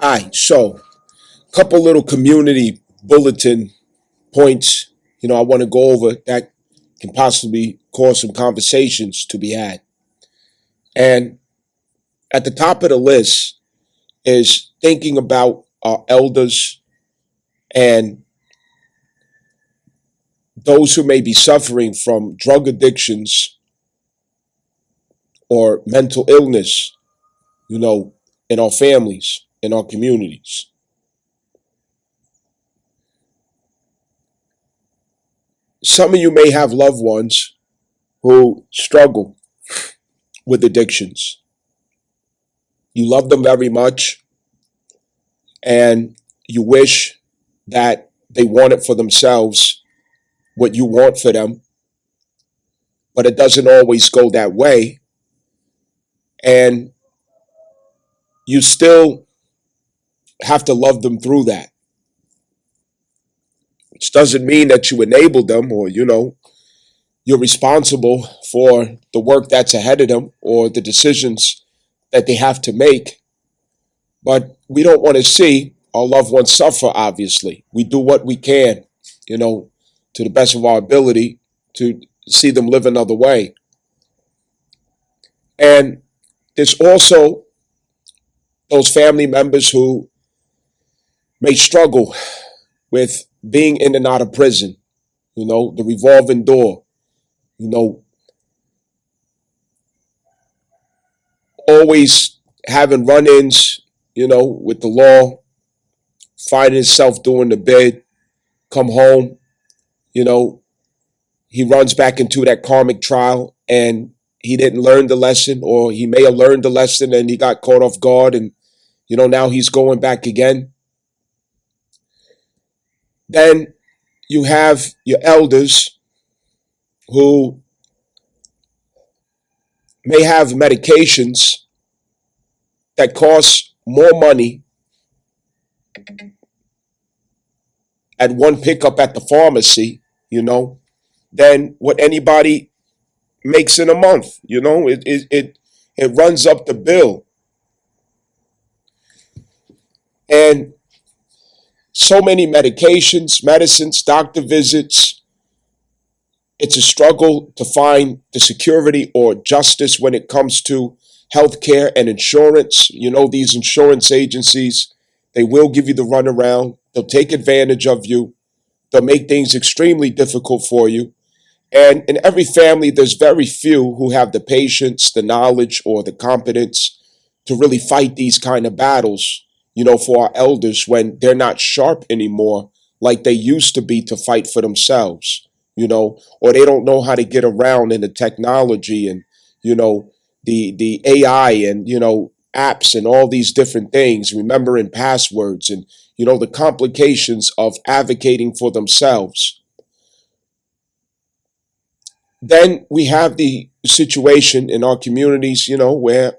All right, so a couple little community bulletin points, I want to go over that can possibly cause some conversations to be had. And at the top of the list is thinking about our elders and those who may be suffering from drug addictions or mental illness, in our families, in our communities. Some of you may have loved ones who struggle with addictions. You love them very much and you wish that they wanted for themselves what you want for them, but it doesn't always go that way. And you still have to love them through that, which doesn't mean that you enable them or, you're responsible for the work that's ahead of them or the decisions that they have to make. But we don't want to see our loved ones suffer, obviously. We do what we can, to the best of our ability to see them live another way. And there's also those family members who may struggle with being in and out of prison, the revolving door, always having run-ins, with the law, finding himself doing the bid, come home, he runs back into that karmic trial and he didn't learn the lesson, or he may have learned the lesson and he got caught off guard and, now he's going back again. Then you have your elders who may have medications that cost more money at one pickup at the pharmacy, than what anybody makes in a month. It runs up the bill. And so many medications, medicines, doctor visits. It's a struggle to find the security or justice when it comes to healthcare and insurance. These insurance agencies, they will give you the runaround. They'll take advantage of you. They'll make things extremely difficult for you. And in every family, there's very few who have the patience, the knowledge, or the competence to really fight these kind of battles, for our elders when they're not sharp anymore like they used to be to fight for themselves, or they don't know how to get around in the technology and, the AI and, apps and all these different things, remembering passwords and, the complications of advocating for themselves. Then we have the situation in our communities, where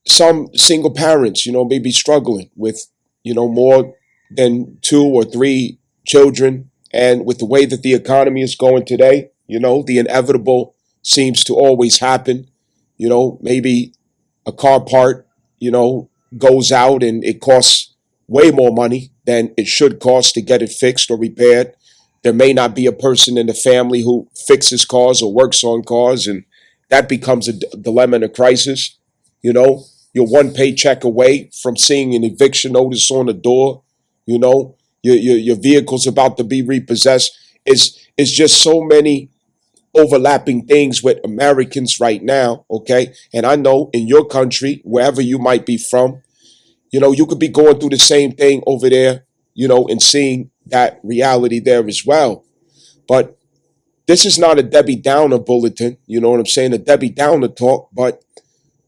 some single parents, may be struggling with, more than 2 or 3 children. And with the way that the economy is going today, the inevitable seems to always happen. Maybe a car part, goes out and it costs way more money than it should cost to get it fixed or repaired. There may not be a person in the family who fixes cars or works on cars, and that becomes a dilemma and a crisis. You're one paycheck away from seeing an eviction notice on the door. Your vehicle's about to be repossessed. It's just so many overlapping things with Americans right now, okay? And I know in your country, wherever you might be from, you could be going through the same thing over there, and seeing that reality there as well. But this is not a Debbie Downer bulletin, you know what I'm saying? A Debbie Downer talk, but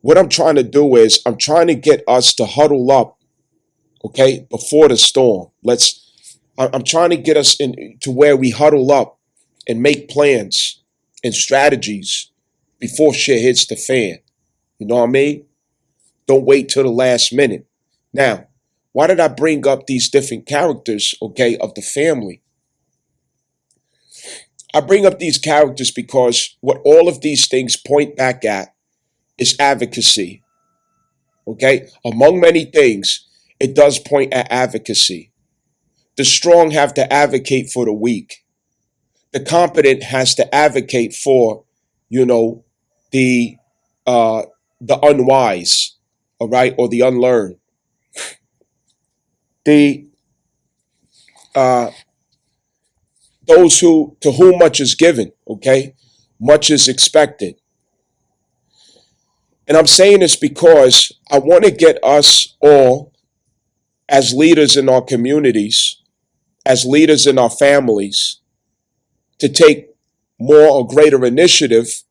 what I'm trying to do is I'm trying to get us to huddle up, okay, before the storm. I'm trying to get us to where we huddle up and make plans and strategies before shit hits the fan. You know what I mean? Don't wait till the last minute. Now, why did I bring up these different characters, okay, of the family? I bring up these characters because what all of these things point back at is advocacy. Okay? Among many things, it does point at advocacy. The strong have to advocate for the weak. The competent has to advocate for, you know, the the unwise, all right, or the unlearned. The those who to whom much is given, okay, much is expected. And I'm saying this because I want to get us all as leaders in our communities, as leaders in our families, to take more or greater initiative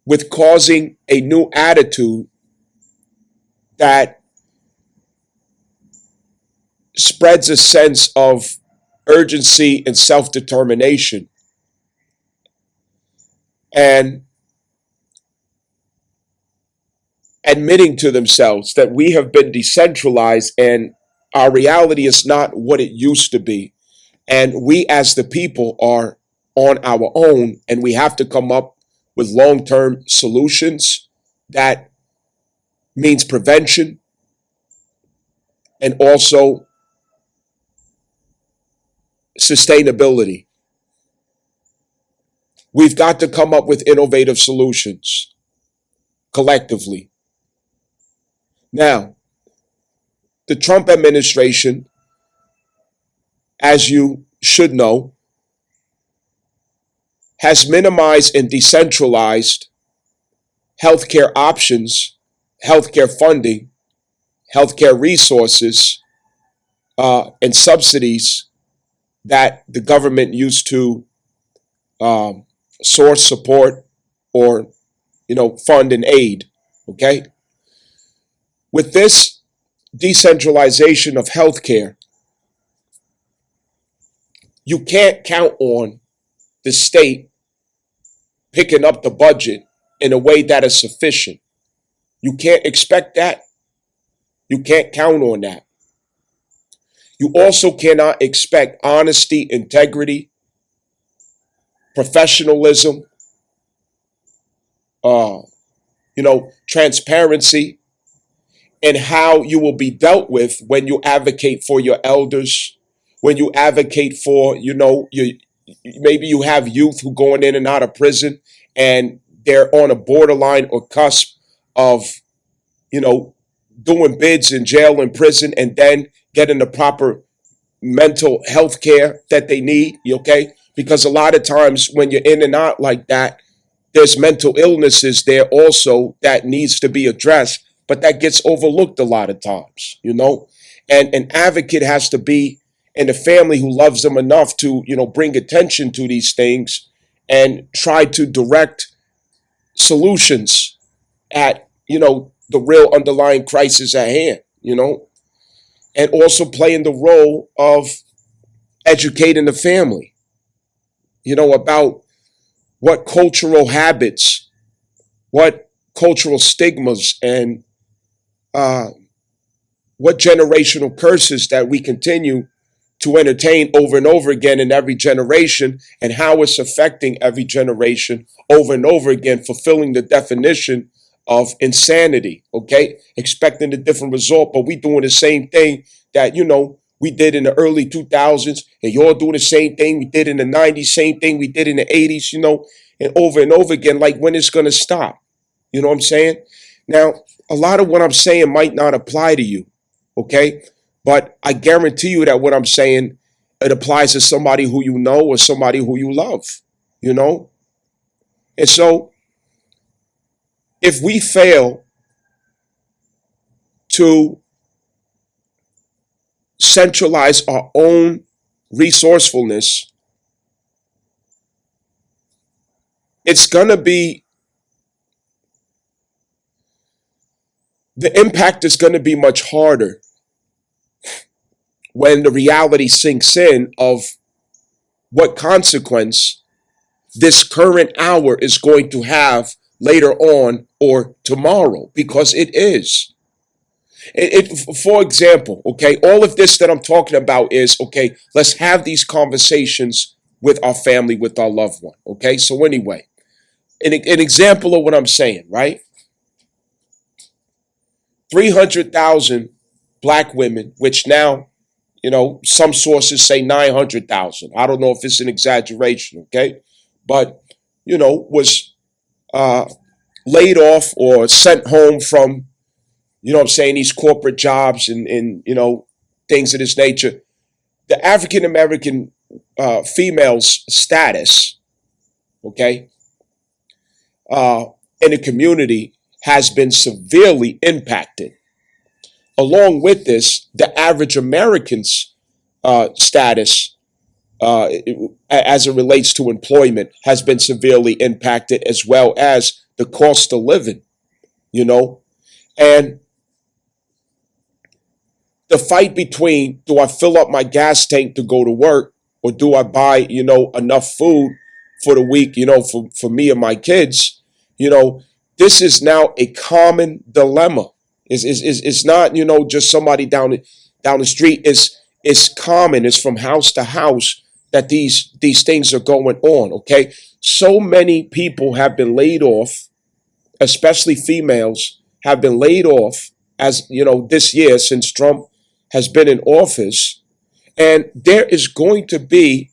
with causing a new attitude that spreads a sense of urgency and self-determination, and admitting to themselves that we have been decentralized and our reality is not what it used to be. And we as the people are on our own, and we have to come up with long-term solutions. That means prevention and also sustainability. We've got to come up with innovative solutions collectively. Now, the Trump administration, as you should know, has minimized and decentralized healthcare options, healthcare funding, healthcare resources, and subsidies that the government used to source support or, fund and aid. Okay, with this decentralization of healthcare, you can't count on the state picking up the budget in a way that is sufficient. You can't expect that. You can't count on that. You also cannot expect honesty, integrity, professionalism, transparency, and how you will be dealt with when you advocate for your elders, when you advocate for, maybe you have youth who going in and out of prison and they're on a borderline or cusp of, doing bids in jail and prison and then getting the proper mental health care that they need, okay? Because a lot of times when you're in and out like that, there's mental illnesses there also that needs to be addressed, but that gets overlooked a lot of times, And an advocate has to be in a family who loves them enough to, bring attention to these things and try to direct solutions at, the real underlying crisis at hand, and also playing the role of educating the family, about what cultural habits, what cultural stigmas, and what generational curses that we continue to entertain over and over again in every generation, and how it's affecting every generation over and over again, fulfilling the definition of insanity, okay? Expecting a different result, but we doing the same thing that, we did in the early 2000s, and you're doing the same thing we did in the 90s, same thing we did in the 80s, and over again, like when it's going to stop. You know what I'm saying? Now, a lot of what I'm saying might not apply to you, okay? But I guarantee you that what I'm saying, it applies to somebody who you know or somebody who you love, And so if we fail to centralize our own resourcefulness, it's going to be, the impact is going to be much harder when the reality sinks in of what consequence this current hour is going to have later on or tomorrow, because it is. For example, okay, all of this that I'm talking about is, okay, let's have these conversations with our family, with our loved one, okay? So anyway, an example of what I'm saying, right? 300,000 black women, which now, some sources say 900,000. I don't know if it's an exaggeration, okay? But, was laid off or sent home from, these corporate jobs and things of this nature. The African American female's status, okay, in the community has been severely impacted. Along with this, the average American's status as it relates to employment has been severely impacted, as well as the cost of living, and the fight between, do I fill up my gas tank to go to work, or do I buy, enough food for the week, for me and my kids, this is now a common dilemma. It's not, just somebody down the street. It's common. It's from house to house that these things are going on, okay? So many people have been laid off, especially females have been laid off, as this year since Trump has been in office, and there's going to be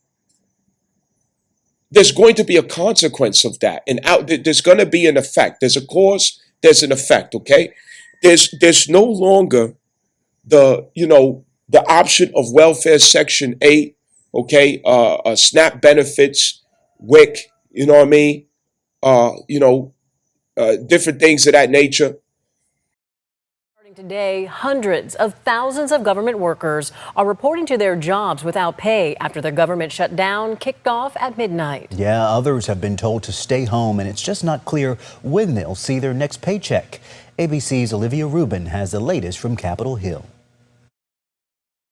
a consequence of that, and there's going to be an effect. There's a cause, there's an effect, okay? There's no longer the option of welfare Section 8, okay, SNAP benefits, WIC, you know what I mean? Different things of that nature. Today, hundreds of thousands of government workers are reporting to their jobs without pay after the government shutdown kicked off at midnight. Yeah, others have been told to stay home, and it's just not clear when they'll see their next paycheck. ABC's Olivia Rubin has the latest from Capitol Hill.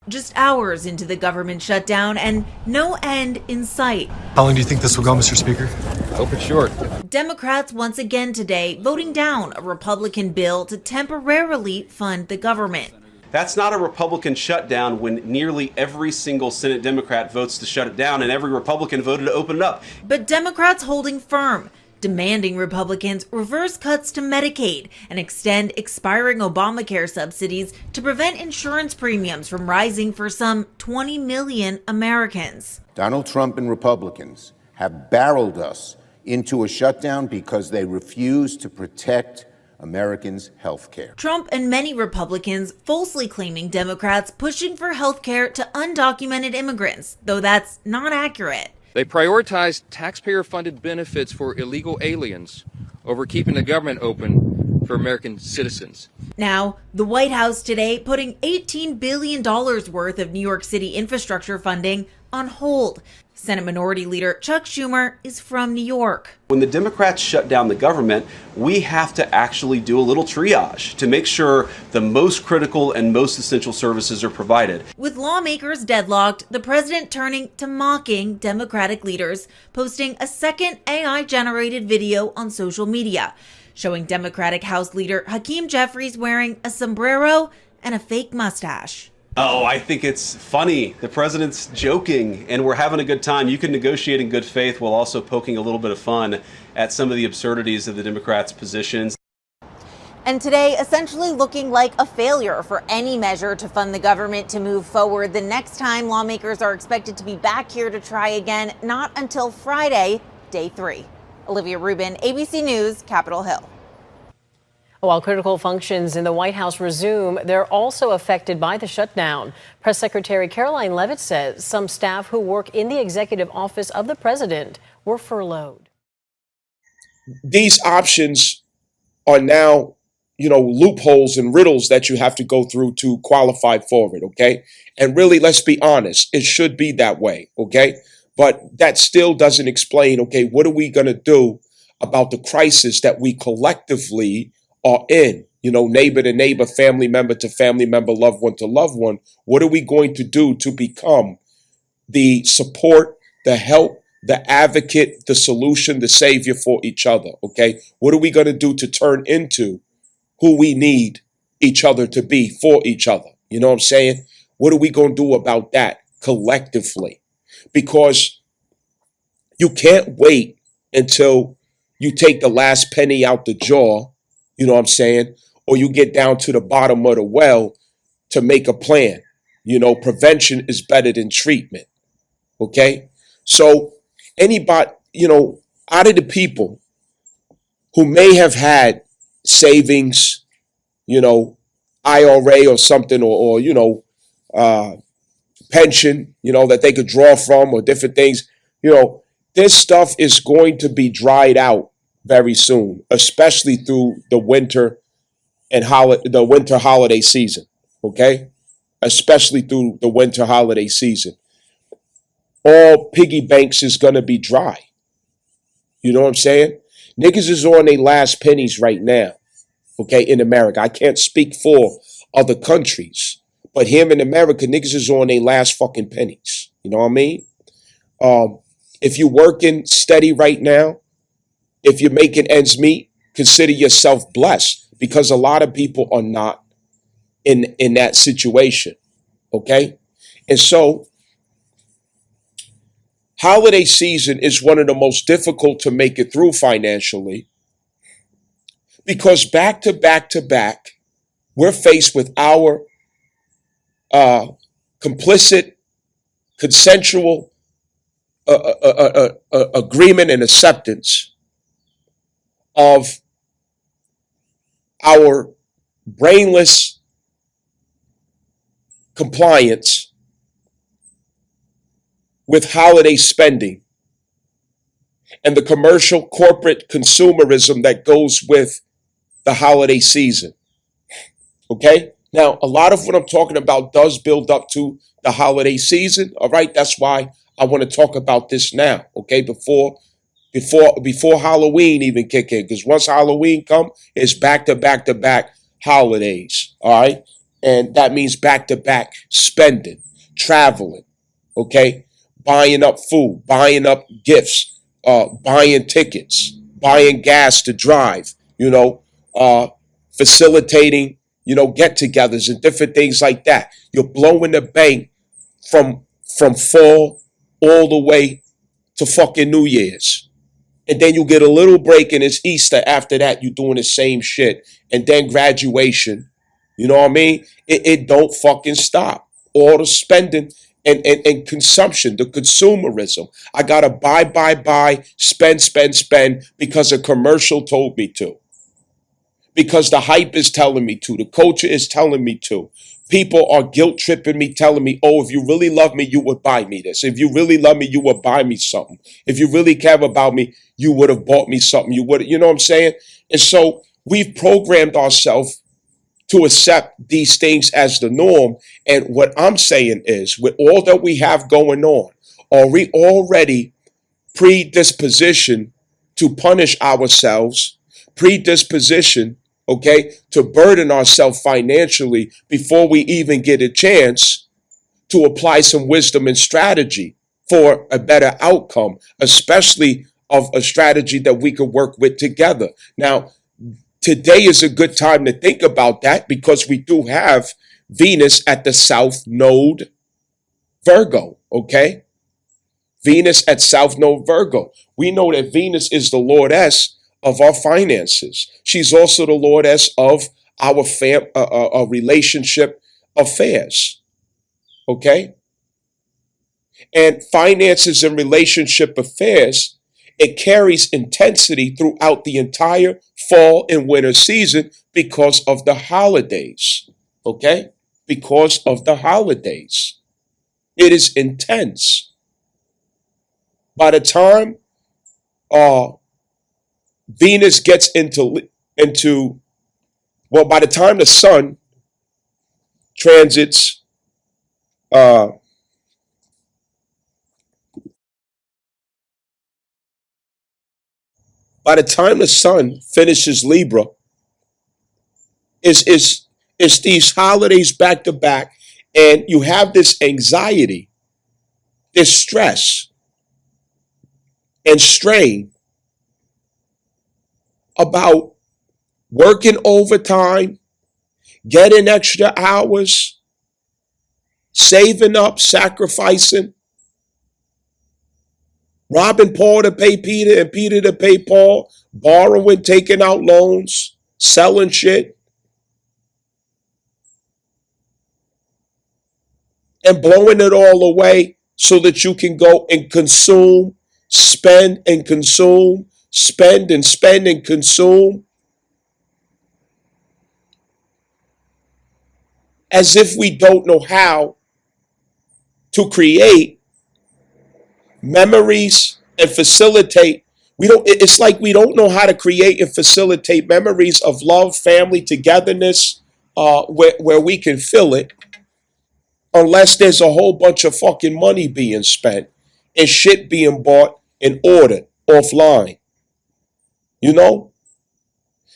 Just hours into the government shutdown and no end in sight. How long do you think this will go, Mr. Speaker? I hope it's short. Democrats once again today voting down a Republican bill to temporarily fund the government. That's not a Republican shutdown when nearly every single Senate Democrat votes to shut it down and every Republican voted to open it up. But Democrats holding firm, demanding Republicans reverse cuts to Medicaid and extend expiring Obamacare subsidies to prevent insurance premiums from rising for some 20 million Americans. Donald Trump and Republicans have barreled us into a shutdown because they refuse to protect Americans' health care. Trump and many Republicans falsely claiming Democrats pushing for health care to undocumented immigrants, though that's not accurate. They prioritize taxpayer-funded benefits for illegal aliens over keeping the government open for American citizens. Now, the White House today putting $18 billion worth of New York City infrastructure funding on hold. Senate Minority Leader Chuck Schumer is from New York. When the Democrats shut down the government, we have to actually do a little triage to make sure the most critical and most essential services are provided. With lawmakers deadlocked, the president turning to mocking Democratic leaders, posting a second AI-generated video on social media, showing Democratic House Leader Hakeem Jeffries wearing a sombrero and a fake mustache. Oh, I think it's funny. The president's joking and we're having a good time. You can negotiate in good faith while also poking a little bit of fun at some of the absurdities of the Democrats' positions. And today, essentially looking like a failure for any measure to fund the government to move forward. The next time lawmakers are expected to be back here to try again, not until Friday, day 3. Olivia Rubin, ABC News, Capitol Hill. While critical functions in the White House resume, they're also affected by the shutdown. Press Secretary Caroline Leavitt says some staff who work in the executive office of the president were furloughed. These options are now, loopholes and riddles that you have to go through to qualify for it, okay? And really, let's be honest, it should be that way, okay? But that still doesn't explain, okay, what are we going to do about the crisis that we collectively are in, neighbor to neighbor, family member to family member, loved one to loved one. What are we going to do to become the support, the help, the advocate, the solution, the savior for each other, okay? What are we going to do to turn into who we need each other to be for each other? You know what I'm saying? What are we going to do about that collectively? Because you can't wait until you take the last penny out the jar, you know what I'm saying? Or you get down to the bottom of the well to make a plan. Prevention is better than treatment. Okay? So anybody, out of the people who may have had savings, IRA or something, or pension, that they could draw from, or different things, this stuff is going to be dried out very soon, especially through the winter and the winter holiday season. Okay? Especially through the winter holiday season. All piggy banks is going to be dry. You know what I'm saying? Niggas is on their last pennies right now, okay, in America. I can't speak for other countries, but here in America, niggas is on their last fucking pennies. You know what I mean? If you're working steady right now, if you're making ends meet, consider yourself blessed, because a lot of people are not in that situation, okay? And so, holiday season is one of the most difficult to make it through financially, because back to back to back, we're faced with our complicit, consensual agreement and acceptance of our brainless compliance with holiday spending and the commercial corporate consumerism that goes with the holiday season. Okay? Now, a lot of what I'm talking about does build up to the holiday season. All right? That's why I want to talk about this now. Okay? Before Halloween even kick in. Because once Halloween come, it's back to back to back holidays. All right? And that means back to back spending, traveling. Okay? Buying up food, buying up gifts, buying tickets, buying gas to drive, facilitating, get-togethers and different things like that. You're blowing the bank from fall all the way to fucking New Year's. And then you get a little break and it's Easter. After that, you're doing the same shit. And then graduation. You know what I mean? It don't fucking stop. All the spending and consumption, the consumerism. I gotta buy, spend because a commercial told me to. Because the hype is telling me to. The culture is telling me to. People are guilt tripping me, telling me, oh, if you really love me, you would buy me this. If you really love me, you would buy me something. If you really care about me, you would have bought me something. You know what I'm saying? And so we've programmed ourselves to accept these things as the norm. And what I'm saying is, with all that we have going on, are we already predispositioned to punish ourselves, predispositioned, okay, to burden ourselves financially before we even get a chance to apply some wisdom and strategy for a better outcome, especially of a strategy that we could work with together? Now, today is a good time to think about that, because we do have Venus at the South Node Virgo, okay? Venus at South Node Virgo. We know that Venus is the lordess of our finances. She's also the lordess of our relationship affairs, okay? And finances and relationship affairs, it carries intensity throughout the entire fall and winter season because of the holidays, okay? Because of the holidays. It is intense. By the time Venus gets by the time the sun transits by the time the sun finishes Libra, is these holidays back to back, and you have this anxiety, this stress and strain about working overtime, getting extra hours, saving up, sacrificing, robbing Paul to pay Peter and Peter to pay Paul, borrowing, taking out loans, selling shit. and blowing it all away so that you can go and consume, spend and consume, spend and spend and consume, as if we don't know how to create memories and facilitate. It's like we don't know how to create and facilitate memories of love, family, togetherness, where we can feel it, unless there's a whole bunch of fucking money being spent and shit being bought and ordered offline. You know?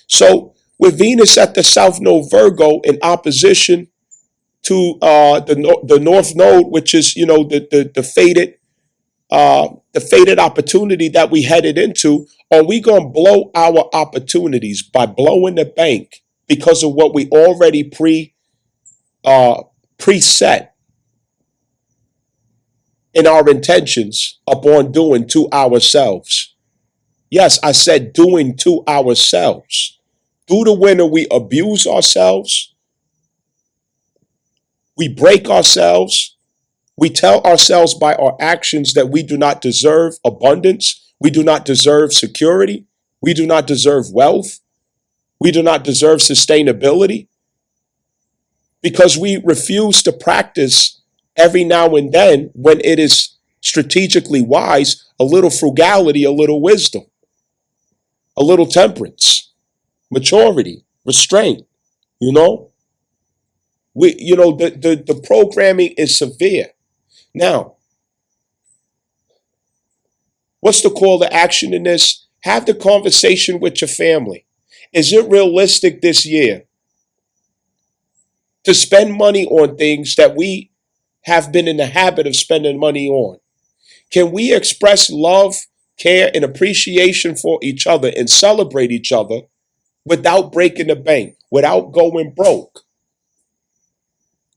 So with Venus at the South Node Virgo in opposition to the North Node, which is, you know, the fated opportunity that we headed into, are we going to blow our opportunities by blowing the bank because of what we already preset in our intentions upon doing to ourselves? Yes, I said doing to ourselves. Through the winter, we abuse ourselves. We break ourselves. We tell ourselves by our actions that we do not deserve abundance. We do not deserve security. We do not deserve wealth. We do not deserve sustainability, because we refuse to practice every now and then, when it is strategically wise, a little frugality, a little wisdom, a little temperance, maturity, restraint. You know, the programming is severe. Now, what's the call to action in this? Have the conversation with your family. Is it realistic this year to spend money on things that we have been in the habit of spending money on? Can we express love, care, and appreciation for each other and celebrate each other without breaking the bank, without going broke?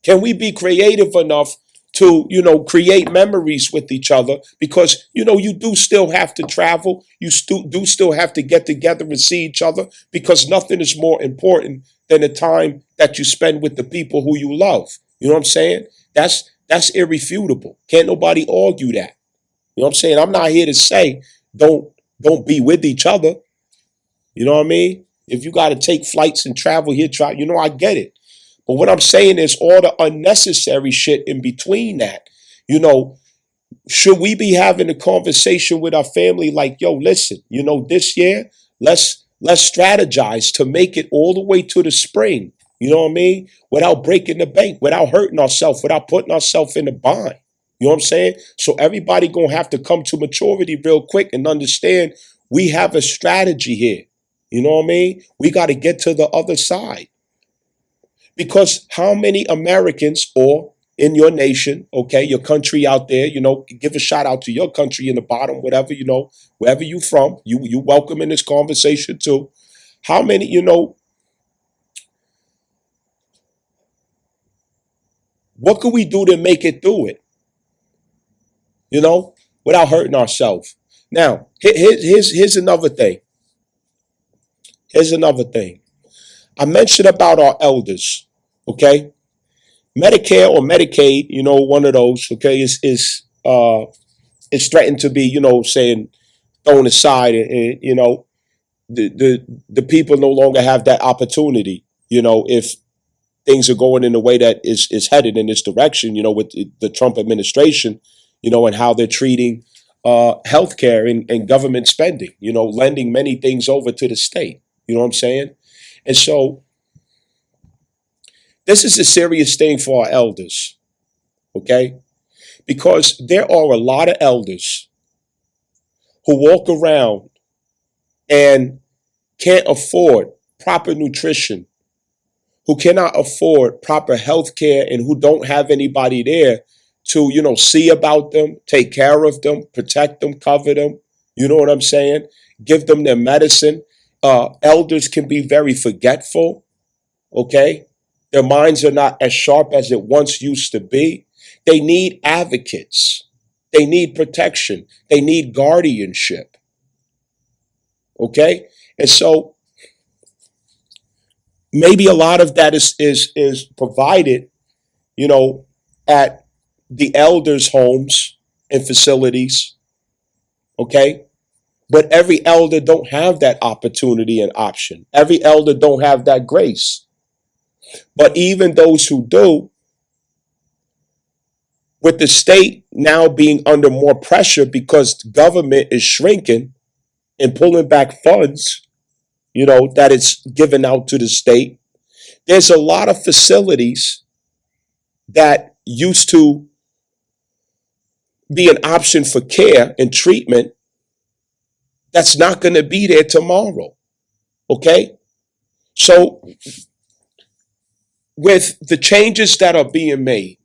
Can we be creative enough to, create memories with each other? Because, you do still have to travel. You do still have to get together and see each other, because nothing is more important than the time that you spend with the people who you love. You know what I'm saying? That's irrefutable. Can't nobody argue that. You know what I'm saying? I'm not here to say don't be with each other. You know what I mean? If you got to take flights and travel here, I get it. But what I'm saying is all the unnecessary shit in between that. Should we be having a conversation with our family like, yo, listen, this year, let's strategize to make it all the way to the spring. You know what I mean? Without breaking the bank, without hurting ourselves, without putting ourselves in a bind. You know what I'm saying? So everybody gonna have to come to maturity real quick and understand we have a strategy here. You know what I mean? We got to get to the other side. Because how many Americans, or in your nation, okay, your country out there, give a shout out to your country in the bottom, whatever, wherever you from, you welcome in this conversation too. How many, what can we do to make it through it? Without hurting ourselves. Now, here's another thing. Here's another thing. I mentioned about our elders, okay? Medicare or Medicaid, one of those, okay, is threatened to be, saying thrown aside, and the people no longer have that opportunity, if things are going in the way that is headed in this direction, with the Trump administration, and how they're treating healthcare and government spending, lending many things over to the state. You know what I'm saying? And so this is a serious thing for our elders, okay? Because there are a lot of elders who walk around and can't afford proper nutrition, who cannot afford proper health care, and who don't have anybody there to, see about them, take care of them, protect them, cover them. You know what I'm saying? Give them their medicine. Elders can be very forgetful, okay? Their minds are not as sharp as it once used to be. They need advocates. They need protection. They need guardianship, okay? And so maybe a lot of that is provided, at the elders' homes and facilities, okay? But every elder don't have that opportunity and option. Every elder don't have that grace. But even those who do, with the state now being under more pressure because the government is shrinking and pulling back funds, that it's given out to the state, there's a lot of facilities that used to be an option for care and treatment that's not going to be there tomorrow. Okay? So, with the changes that are being made,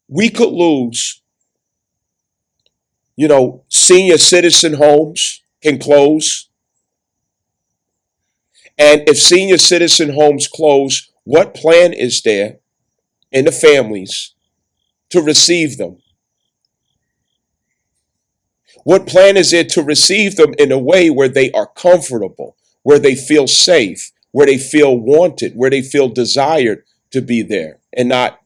we could lose, senior citizen homes can close. And if senior citizen homes close, what plan is there in the families to receive them? What plan is there to receive them in a way where they are comfortable, where they feel safe, where they feel wanted, where they feel desired to be there and not,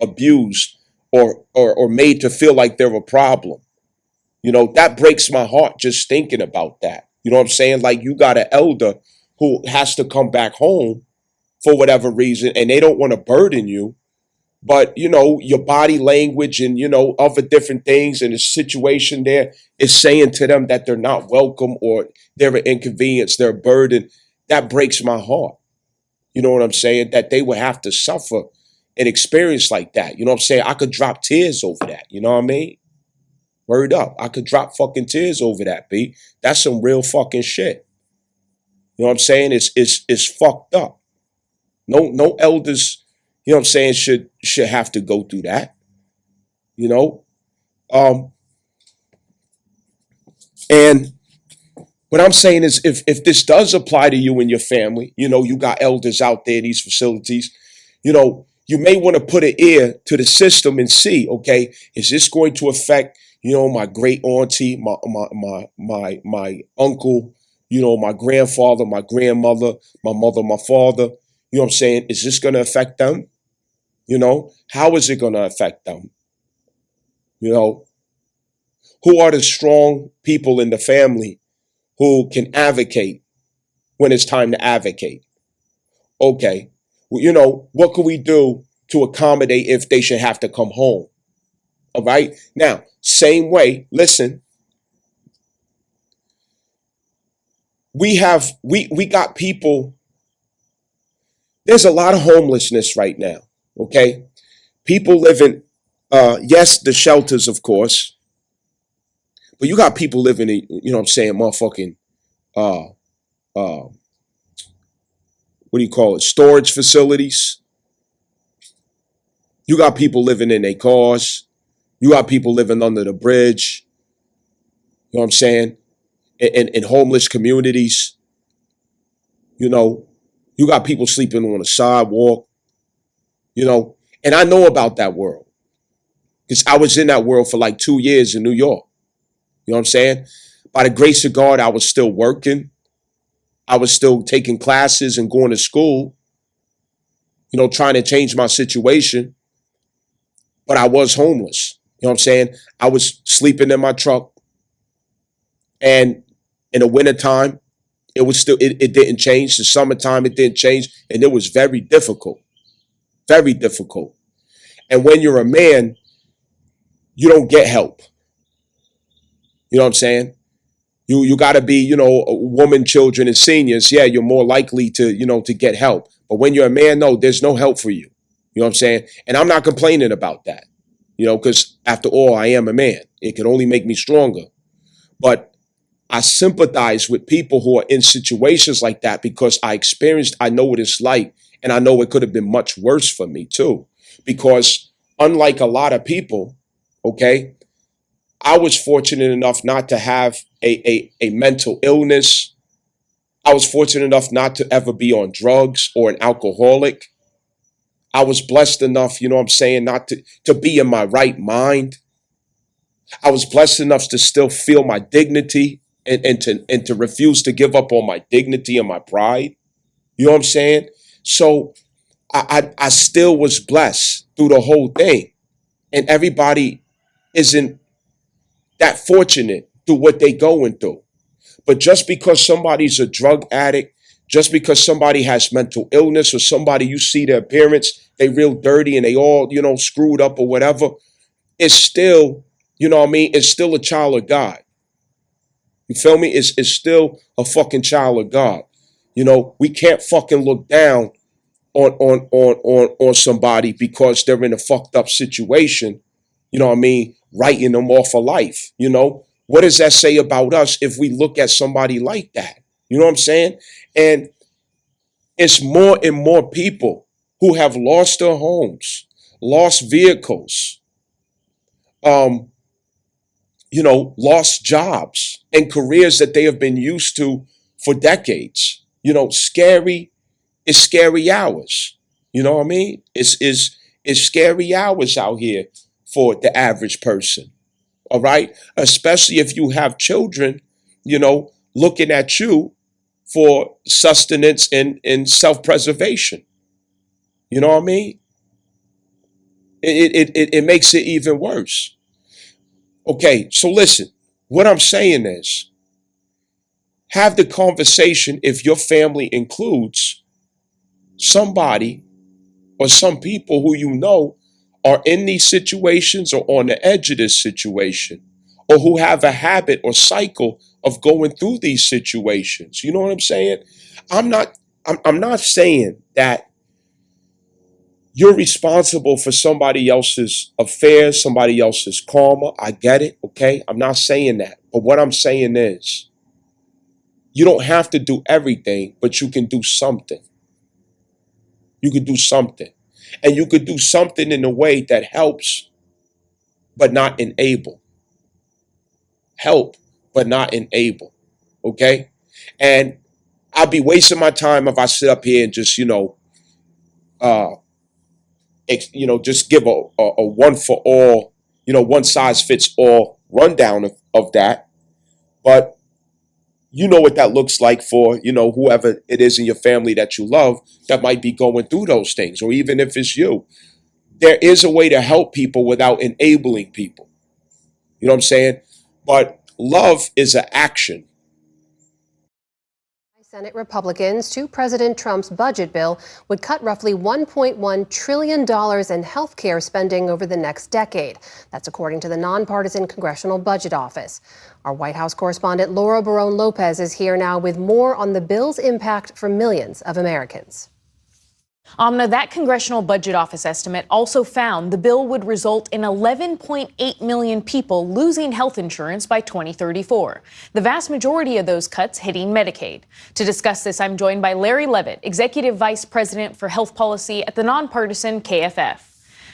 abused or made to feel like they're a problem? That breaks my heart just thinking about that. You know what I'm saying? Like, you got an elder who has to come back home for whatever reason, and they don't want to burden you. But, your body language and, other different things and the situation there is saying to them that they're not welcome or they're an inconvenience, they're a burden. That breaks my heart. You know what I'm saying? That they would have to suffer an experience like that. You know what I'm saying? I could drop tears over that. You know what I mean? Word up. I could drop fucking tears over that, B. That's some real fucking shit. You know what I'm saying? It's fucked up. No elders, you know what I'm saying, should have to go through that. And what I'm saying is if this does apply to you and your family, you got elders out there in these facilities, you may want to put an ear to the system and see, okay, is this going to affect, my great auntie, my uncle, my grandfather, my grandmother, my mother, my father? You know what I'm saying? Is this going to affect them? How is it going to affect them? Who are the strong people in the family who can advocate when it's time to advocate? Okay, well, what can we do to accommodate if they should have to come home? All right. Now, same way, listen, we got people, there's a lot of homelessness right now. Okay. People living, yes, the shelters, of course, but you got people living in, what I'm saying, motherfucking, what do you call it? Storage facilities. You got people living in their cars. You got people living under the bridge. You know what I'm saying? In homeless communities. You got people sleeping on the sidewalk. And I know about that world because I was in that world for like 2 years in New York. You know what I'm saying? By the grace of God, I was still working. I was still taking classes and going to school, trying to change my situation. But I was homeless. You know what I'm saying? I was sleeping in my truck. And in the wintertime, it was still, it didn't change. The summertime, it didn't change. And it was very difficult. Very difficult. And when you're a man, you don't get help. You know what I'm saying? You got to be, women, children, and seniors. Yeah, you're more likely to, to get help. But when you're a man, no, there's no help for you. You know what I'm saying? And I'm not complaining about that, because after all, I am a man. It can only make me stronger. But I sympathize with people who are in situations like that because I know what it's like. And I know it could have been much worse for me too. Because unlike a lot of people, okay, I was fortunate enough not to have a mental illness. I was fortunate enough not to ever be on drugs or an alcoholic. I was blessed enough, what I'm saying, not to be in my right mind. I was blessed enough to still feel my dignity and to refuse to give up on my dignity and my pride. You know what I'm saying? So I still was blessed through the whole thing. And everybody isn't that fortunate through what they going through. But just because somebody's a drug addict, just because somebody has mental illness, or somebody you see their parents, they real dirty and they all, screwed up or whatever, it's still, it's still a child of God. You feel me? It's still a fucking child of God. We can't fucking look down on somebody because they're in a fucked up situation, writing them off of life. What does that say about us if we look at somebody like that? You know what I'm saying? And it's more and more people who have lost their homes, lost vehicles, lost jobs and careers that they have been used to for decades. It's scary hours. You know what I mean? It's scary hours out here for the average person. All right? Especially if you have children, looking at you for sustenance and self-preservation. You know what I mean? It makes it even worse. Okay, so listen, what I'm saying is, have the conversation if your family includes somebody or some people who are in these situations or on the edge of this situation, or who have a habit or cycle of going through these situations. You know what I'm saying? I'm not saying that you're responsible for somebody else's affairs, somebody else's karma. I get it, okay? I'm not saying that. But what I'm saying is, you don't have to do everything, but you can do something. You could do something. And you could do something in a way that helps, but not enable. Help, but not enable. Okay? And I'll be wasting my time if I sit up here and just, just give a one for all, one size fits all rundown of that. But you know what that looks like for, whoever it is in your family that you love that might be going through those things, or even if it's you. There is a way to help people without enabling people. You know what I'm saying? But love is an action. Senate Republicans to President Trump's budget bill would cut roughly $1.1 trillion in health care spending over the next decade. That's according to the nonpartisan Congressional Budget Office. Our White House correspondent Laura Barone-Lopez is here now with more on the bill's impact for millions of Americans. Amna, that Congressional Budget Office estimate also found the bill would result in 11.8 million people losing health insurance by 2034. The vast majority of those cuts hitting Medicaid. To discuss this, I'm joined by Larry Levitt, Executive Vice President for Health Policy at the nonpartisan KFF.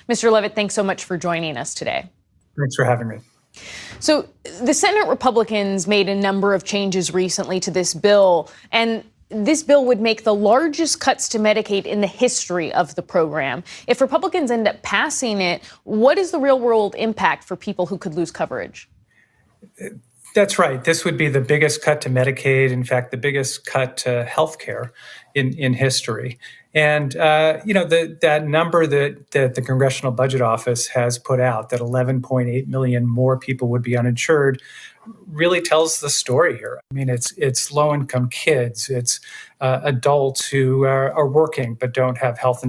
Mr. Levitt, thanks so much for joining us today. Thanks for having me. So the Senate Republicans made a number of changes recently to this bill, and this bill would make the largest cuts to Medicaid in the history of the program. If Republicans end up passing it, what is the real-world impact for people who could lose coverage? That's right. This would be the biggest cut to Medicaid, in fact, the biggest cut to health care in history. And, that number that the Congressional Budget Office has put out, that 11.8 million more people would be uninsured, really tells the story here. I mean, it's low-income kids, it's adults who are working but don't have health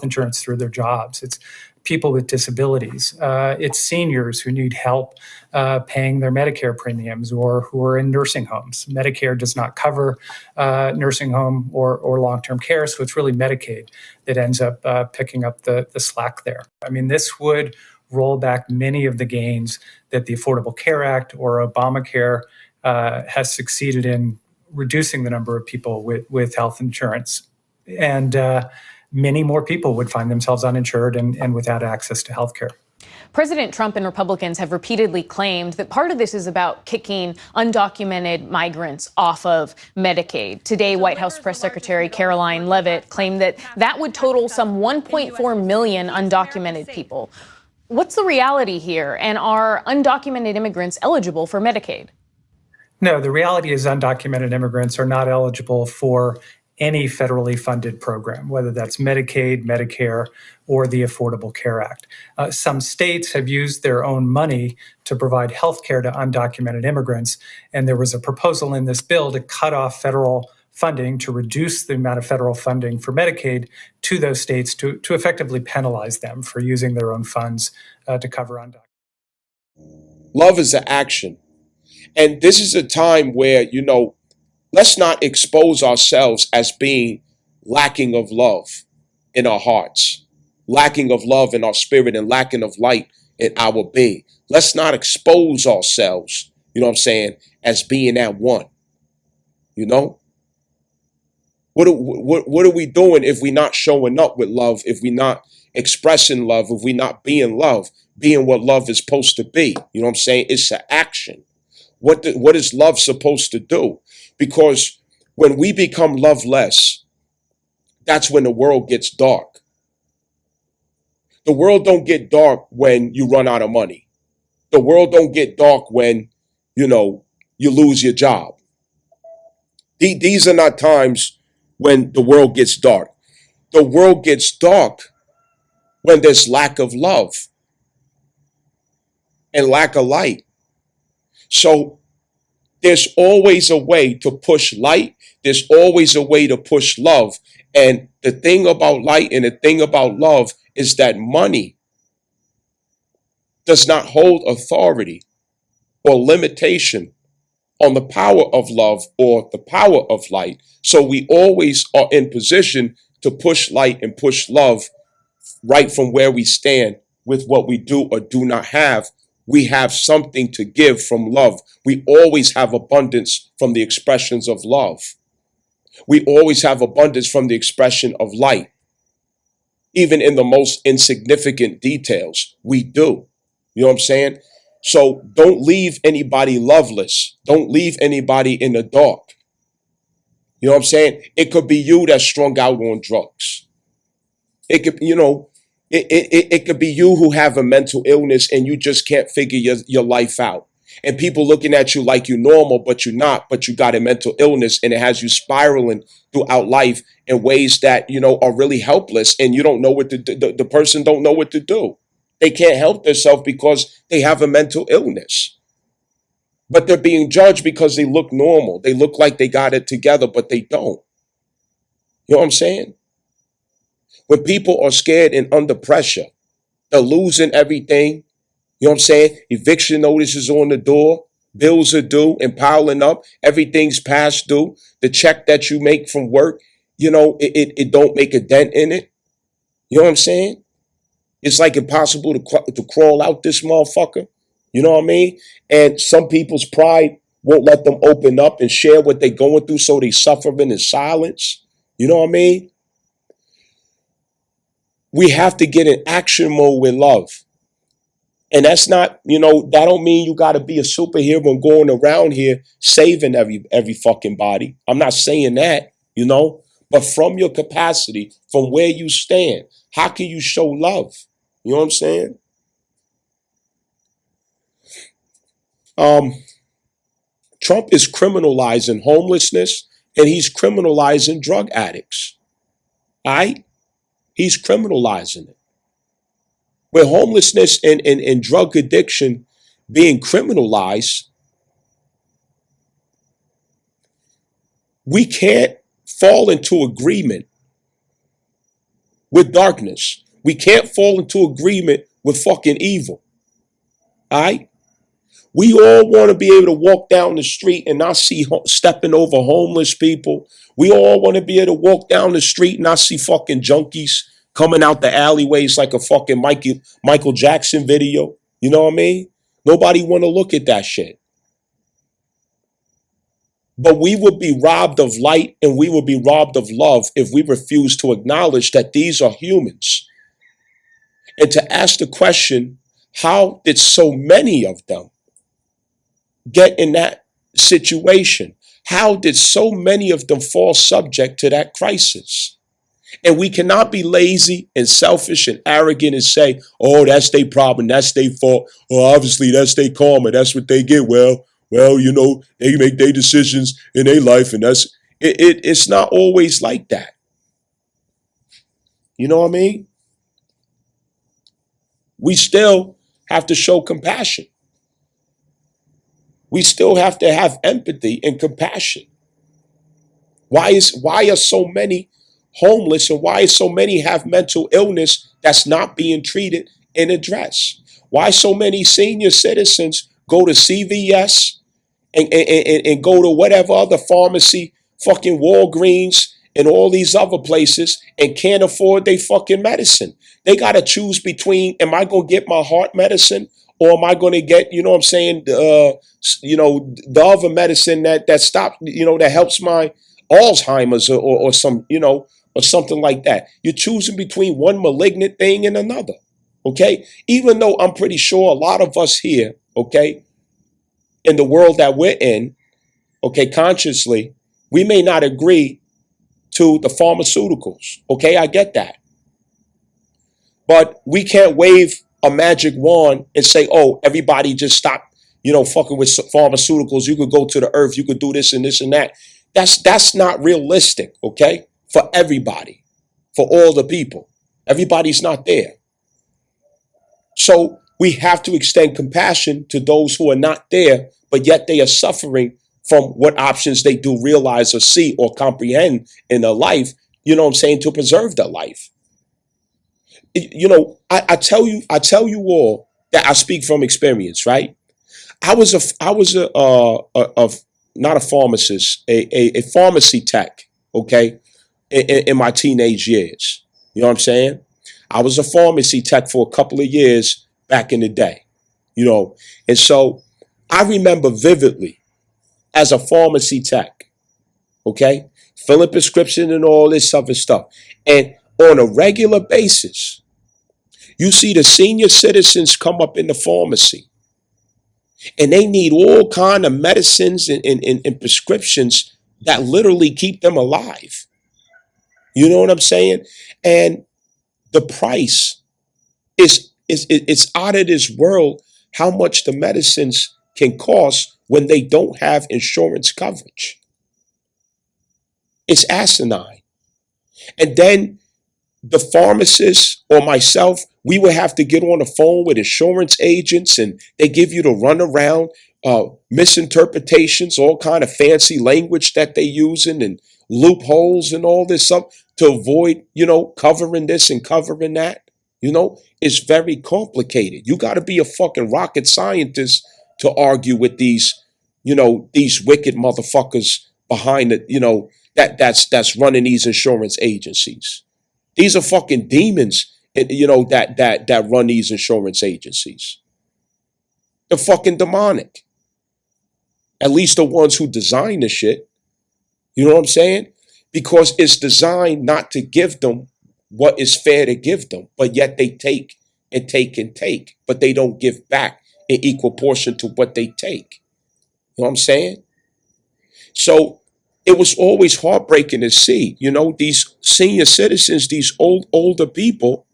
insurance through their jobs. It's people with disabilities. It's seniors who need help paying their Medicare premiums or who are in nursing homes. Medicare does not cover nursing home or long-term care, so it's really Medicaid that ends up picking up the slack there. I mean, this would roll back many of the gains that the Affordable Care Act or Obamacare has succeeded in reducing the number of people with health insurance. And many more people would find themselves uninsured and without access to health care. President Trump and Republicans have repeatedly claimed that part of this is about kicking undocumented migrants off of Medicaid. Today, White House Press Secretary Caroline Leavitt claimed that would total some 1.4 million undocumented people. What's the reality here? And are undocumented immigrants eligible for Medicaid? No, the reality is undocumented immigrants are not eligible for any federally funded program, whether that's Medicaid, Medicare, or the Affordable Care Act. Some states have used their own money to provide health care to undocumented immigrants, and there was a proposal in this bill to cut off federal funding, to reduce the amount of federal funding for Medicaid to those states to effectively penalize them for using their own funds to cover undocumented. Love is an action. And this is a time where, let's not expose ourselves as being lacking of love in our hearts, lacking of love in our spirit, and lacking of light in our being. Let's not expose ourselves, as being at one, What are we doing if we're not showing up with love, if we're not expressing love, if we're not being love, being what love is supposed to be? It's an action. What is love supposed to do? Because when we become loveless, that's when the world gets dark. The world don't get dark when you run out of money. The world don't get dark when, you lose your job. These are not times when the world gets dark. The world gets dark when there's lack of love and lack of light. So there's always a way to push light. There's always a way to push love. And the thing about light and the thing about love is that money does not hold authority or limitation on the power of love or the power of light. So we always are in position to push light and push love right from where we stand with what we do or do not have. We have something to give from love. We always have abundance from the expressions of love. We always have abundance from the expression of light. Even in the most insignificant details, we do. You know what I'm saying? So don't leave anybody loveless. Don't leave anybody in the dark. You know what I'm saying? It could be you that's strung out on drugs. It could, it could be you who have a mental illness and you just can't figure your life out. And people looking at you like you're normal, but you're not, but you got a mental illness and it has you spiraling throughout life in ways that, are really helpless, and you don't know what to do. The person don't know what to do. They can't help themselves because they have a mental illness. But they're being judged because they look normal. They look like they got it together, but they don't. You know what I'm saying? When people are scared and under pressure, they're losing everything. You know what I'm saying? Eviction notices on the door, bills are due and piling up. Everything's past due. The check that you make from work, it don't make a dent in it. You know what I'm saying? It's like impossible to crawl out this motherfucker. You know what I mean? And some people's pride won't let them open up and share what they're going through, so they suffering in silence. You know what I mean? We have to get in action mode with love. And that's not, that don't mean you got to be a superhero and going around here saving every fucking body. I'm not saying that, but from your capacity, from where you stand, how can you show love? You know what I'm saying? Trump is criminalizing homelessness and he's criminalizing drug addicts. All right? He's criminalizing it. With homelessness and drug addiction being criminalized, we can't fall into agreement with darkness. We can't fall into agreement with fucking evil. All right? We all want to be able to walk down the street and not see stepping over homeless people. We all want to be able to walk down the street and not see fucking junkies coming out the alleyways like a fucking Michael Jackson video. You know what I mean? Nobody want to look at that shit. But we would be robbed of light and we would be robbed of love if we refuse to acknowledge that these are humans. And to ask the question, how did so many of them get in that situation? How did so many of them fall subject to that crisis? And we cannot be lazy and selfish and arrogant and say, oh, that's their problem, that's their fault. Well, obviously that's their karma, that's what they get. Well, they make their decisions in their life, and It's not always like that. You know what I mean? We still have to show compassion. We still have to have empathy and compassion. Why are so many homeless, and why so many have mental illness that's not being treated and addressed? Why so many senior citizens go to CVS and go to whatever other pharmacy, fucking Walgreens and all these other places, and can't afford their fucking medicine? They got to choose between, am I going to get my heart medicine, or am I going to get, you know what I'm saying, the other medicine that stops, that helps my Alzheimer's or some, or something like that. You're choosing between one malignant thing and another, okay? Even though I'm pretty sure a lot of us here, okay, in the world that we're in, okay, consciously, we may not agree to the pharmaceuticals, okay? I get that. But we can't wave a magic wand and say, oh, everybody just stop, fucking with pharmaceuticals. You could go to the earth, you could do this and this and that. That's not realistic, okay? For everybody, for all the people. Everybody's not there. So we have to extend compassion to those who are not there, but yet they are suffering from what options they do realize or see or comprehend in their life, to preserve their life. I tell you all that I speak from experience, right? I was not a pharmacist, a pharmacy tech, okay, in my teenage years. You know what I'm saying? I was a pharmacy tech for a couple of years back in the day, and so I remember vividly as a pharmacy tech, okay, filling prescription and all this other stuff. And on a regular basis, you see the senior citizens come up in the pharmacy and they need all kind of medicines and prescriptions that literally keep them alive. You know what I'm saying? And the price it's out of this world how much the medicines can cost when they don't have insurance coverage. It's asinine. And then the pharmacist or myself, we would have to get on the phone with insurance agents, and they give you the runaround, misinterpretations, all kind of fancy language that they using, and loopholes and all this stuff to avoid, covering this and covering that. It's very complicated. You got to be a fucking rocket scientist to argue with these wicked motherfuckers behind it, that's running these insurance agencies. These are fucking demons, that run these insurance agencies. They're fucking demonic. At least the ones who design the shit. You know what I'm saying? Because it's designed not to give them what is fair to give them, but yet they take and take and take, but they don't give back in equal portion to what they take. You know what I'm saying? So it was always heartbreaking to see, these senior citizens, these older people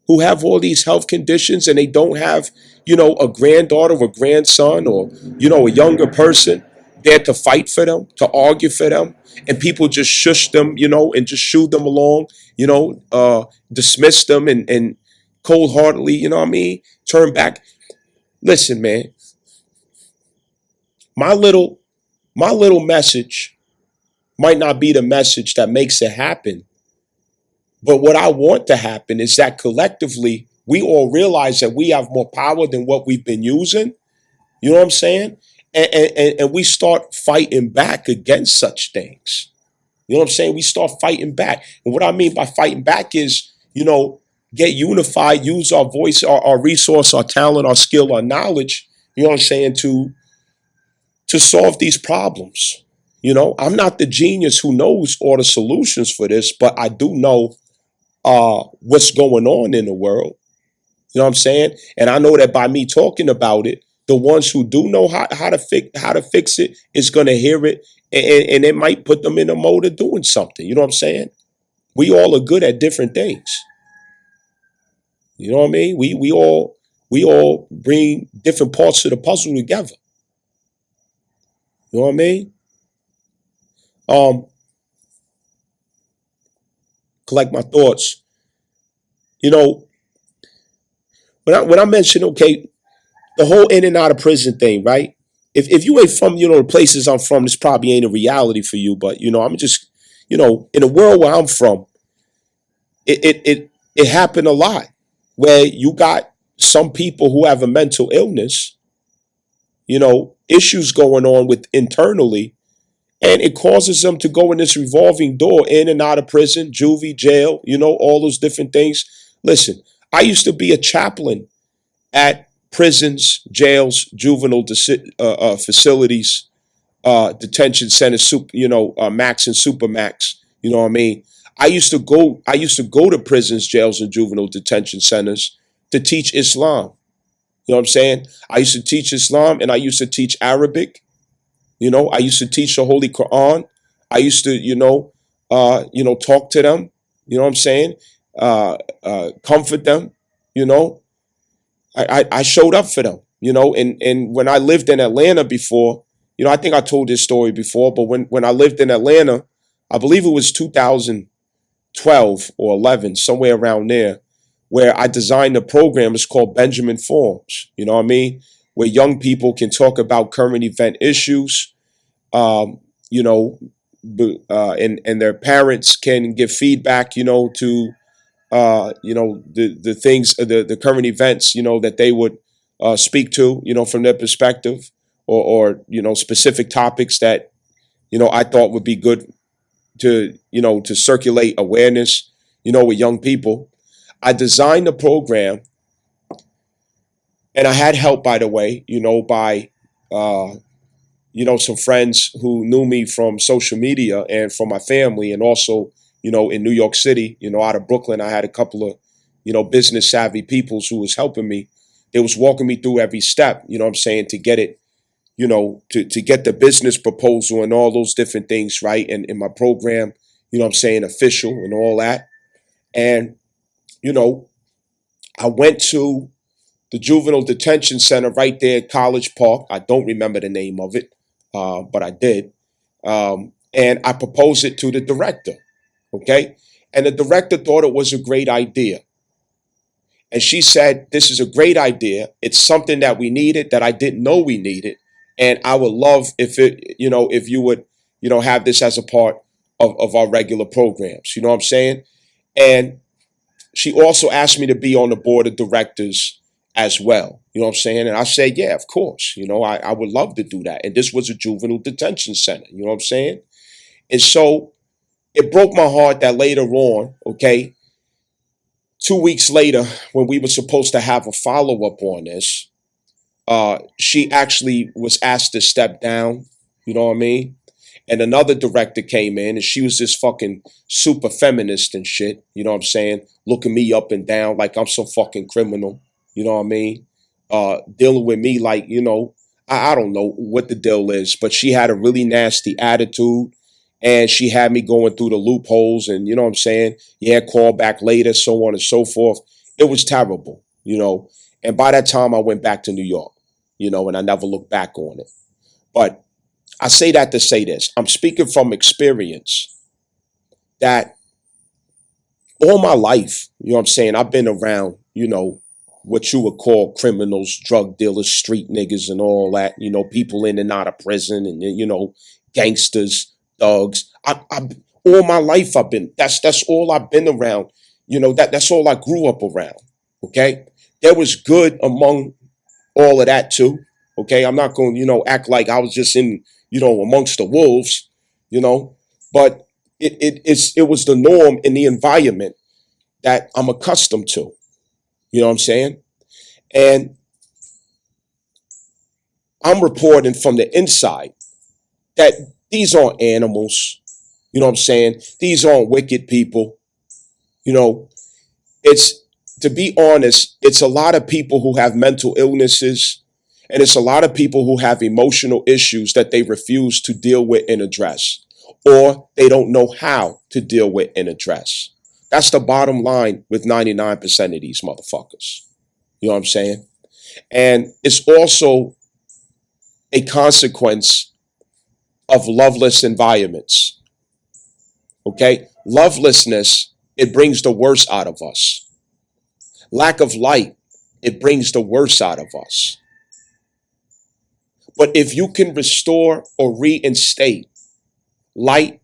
who have all these health conditions, and they don't have, a granddaughter or grandson or, a younger person there to fight for them, to argue for them. And people just shush them, and just shoo them along, dismiss them and cold-heartedly, turn back. Listen, man, my little message might not be the message that makes it happen. But what I want to happen is that collectively, we all realize that we have more power than what we've been using. You know what I'm saying? And we start fighting back against such things. You know what I'm saying? We start fighting back. And what I mean by fighting back is, get unified, use our voice, our resource, our talent, our skill, our knowledge, you know what I'm saying, to solve these problems. I'm not the genius who knows all the solutions for this, but I do know what's going on in the world. You know what I'm saying? And I know that by me talking about it, the ones who do know how to fix it is going to hear it, and it might put them in a mode of doing something. You know what I'm saying? We all are good at different things. You know what I mean? We all bring different parts of the puzzle together. You know what I mean? collect my thoughts. You know, when I mention, okay, the whole in and out of prison thing, right? If you ain't from, the places I'm from, this probably ain't a reality for you. But I'm just, in the world where I'm from, it happened a lot where you got some people who have a mental illness, issues going on with internally, and it causes them to go in this revolving door in and out of prison, juvie, jail, all those different things. Listen, I used to be a chaplain at prisons, jails, juvenile facilities, detention centers, max and supermax. You know what I mean? I used to go to prisons, jails, and juvenile detention centers to teach Islam. You know what I'm saying? I used to teach Islam, and I used to teach Arabic. I used to teach the Holy Quran. I used to, talk to them. You know what I'm saying? Comfort them. I showed up for them. And when I lived in Atlanta before, I think I told this story before, but when I lived in Atlanta, I believe it was 2012 or 11, somewhere around there, where I designed a program. It's called Benjamin Forms. You know what I mean? Where young people can talk about current event issues, and their parents can give feedback, to the things, the current events, that they would speak to, from their perspective, or specific topics that I thought would be good to circulate awareness, with young people. I designed the program, and I had help, by the way, by some friends who knew me from social media and from my family, and also in New York City, out of Brooklyn. I had a couple of business savvy peoples who was helping me. They was walking me through every step, what I'm saying, to get it, to get the business proposal and all those different things right, and in my program, what I'm saying, official and all that. And I went to the juvenile detention center right there at College Park. I don't remember the name of it, but I did. And I proposed it to the director, okay? And the director thought it was a great idea. And she said, this is a great idea. It's something that we needed, that I didn't know we needed. And I would love if you would, have this as a part of our regular programs. You know what I'm saying? And she also asked me to be on the board of directors as well. You know what I'm saying? And I said, yeah, of course. I would love to do that. And this was a juvenile detention center. You know what I'm saying? And so it broke my heart that later on, okay, 2 weeks later, when we were supposed to have a follow-up on this, she actually was asked to step down. You know what I mean? And another director came in, and she was this fucking super feminist and shit. You know what I'm saying? Looking me up and down like I'm some fucking criminal. You know what I mean? Dealing with me like, I don't know what the deal is, but she had a really nasty attitude, and she had me going through the loopholes, and you know what I'm saying? Yeah, call back later, so on and so forth. It was terrible, And by that time, I went back to New York, and I never looked back on it. But I say that to say this. I'm speaking from experience that all my life, what I'm saying, I've been around, what you would call criminals, drug dealers, street niggas and all that, people in and out of prison, and, gangsters, thugs. I all my life I've been, that's all I've been around. That's all I grew up around. Okay. There was good among all of that too. Okay. I'm not going to, act like I was just in, amongst the wolves, but it was the norm in the environment that I'm accustomed to. You know what I'm saying? And I'm reporting from the inside that these aren't animals. You know what I'm saying? These aren't wicked people. It's, to be honest, it's a lot of people who have mental illnesses, and it's a lot of people who have emotional issues that they refuse to deal with and address, or they don't know how to deal with and address. That's the bottom line with 99% of these motherfuckers. You know what I'm saying? And it's also a consequence of loveless environments. Okay? Lovelessness it brings the worst out of us. Lack of light, it brings the worst out of us. But if you can restore or reinstate light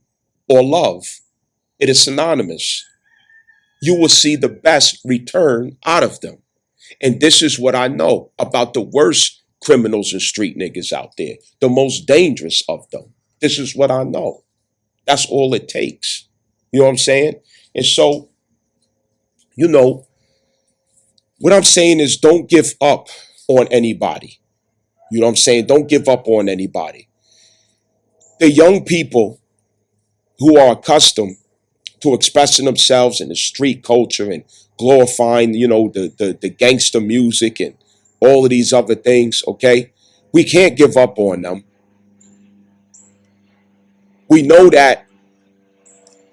or love, it is synonymous. You will see the best return out of them. And this is what I know about the worst criminals and street niggas out there, the most dangerous of them. This is what I know. That's all it takes. You know what I'm saying? And so, what I'm saying is don't give up on anybody. You know what I'm saying? Don't give up on anybody. The young people who are accustomed to expressing themselves in the street culture and glorifying, the gangster music and all of these other things, okay? We can't give up on them. We know that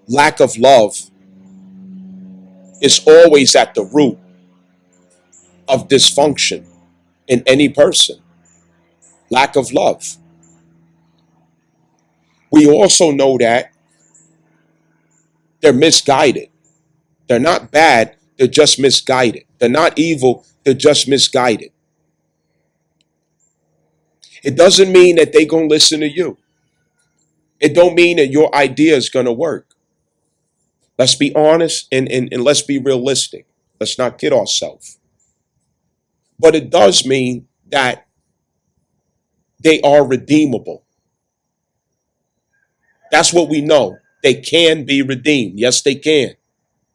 lack of love is always at the root of dysfunction in any person. Lack of love. We also know that they're misguided. They're not bad, they're just misguided. They're not evil, they're just misguided. It doesn't mean that they're going to listen to you. It don't mean that your idea is going to work. Let's be honest and let's be realistic. Let's not kid ourselves. But it does mean that they are redeemable. That's what we know. They can be redeemed. Yes, they can.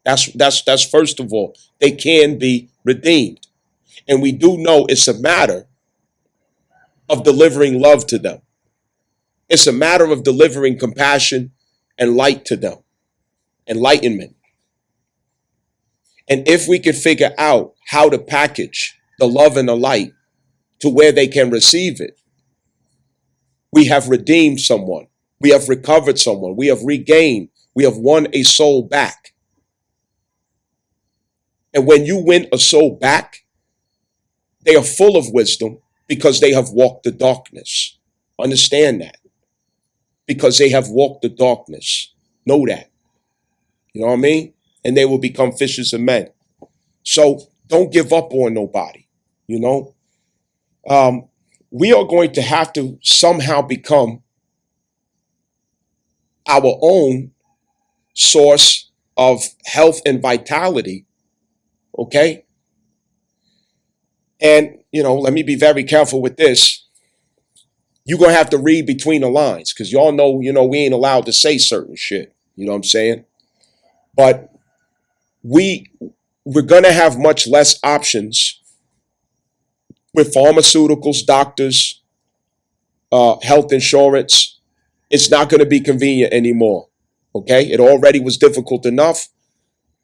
That's first of all. They can be redeemed. And we do know it's a matter of delivering love to them. It's a matter of delivering compassion and light to them. Enlightenment. And if we could figure out how to package the love and the light to where they can receive it, we have redeemed someone. We have recovered someone. We have regained. We have won a soul back. And when you win a soul back, they are full of wisdom because they have walked the darkness. Understand that. Because they have walked the darkness. Know that. You know what I mean? And they will become fishers of men. So don't give up on nobody. We are going to have to somehow become our own source of health and vitality. Okay? And, let me be very careful with this. You're going to have to read between the lines because y'all know, we ain't allowed to say certain shit. You know what I'm saying? But we're going to have much less options with pharmaceuticals, doctors, health insurance. It's not going to be convenient anymore. Okay? It already was difficult enough.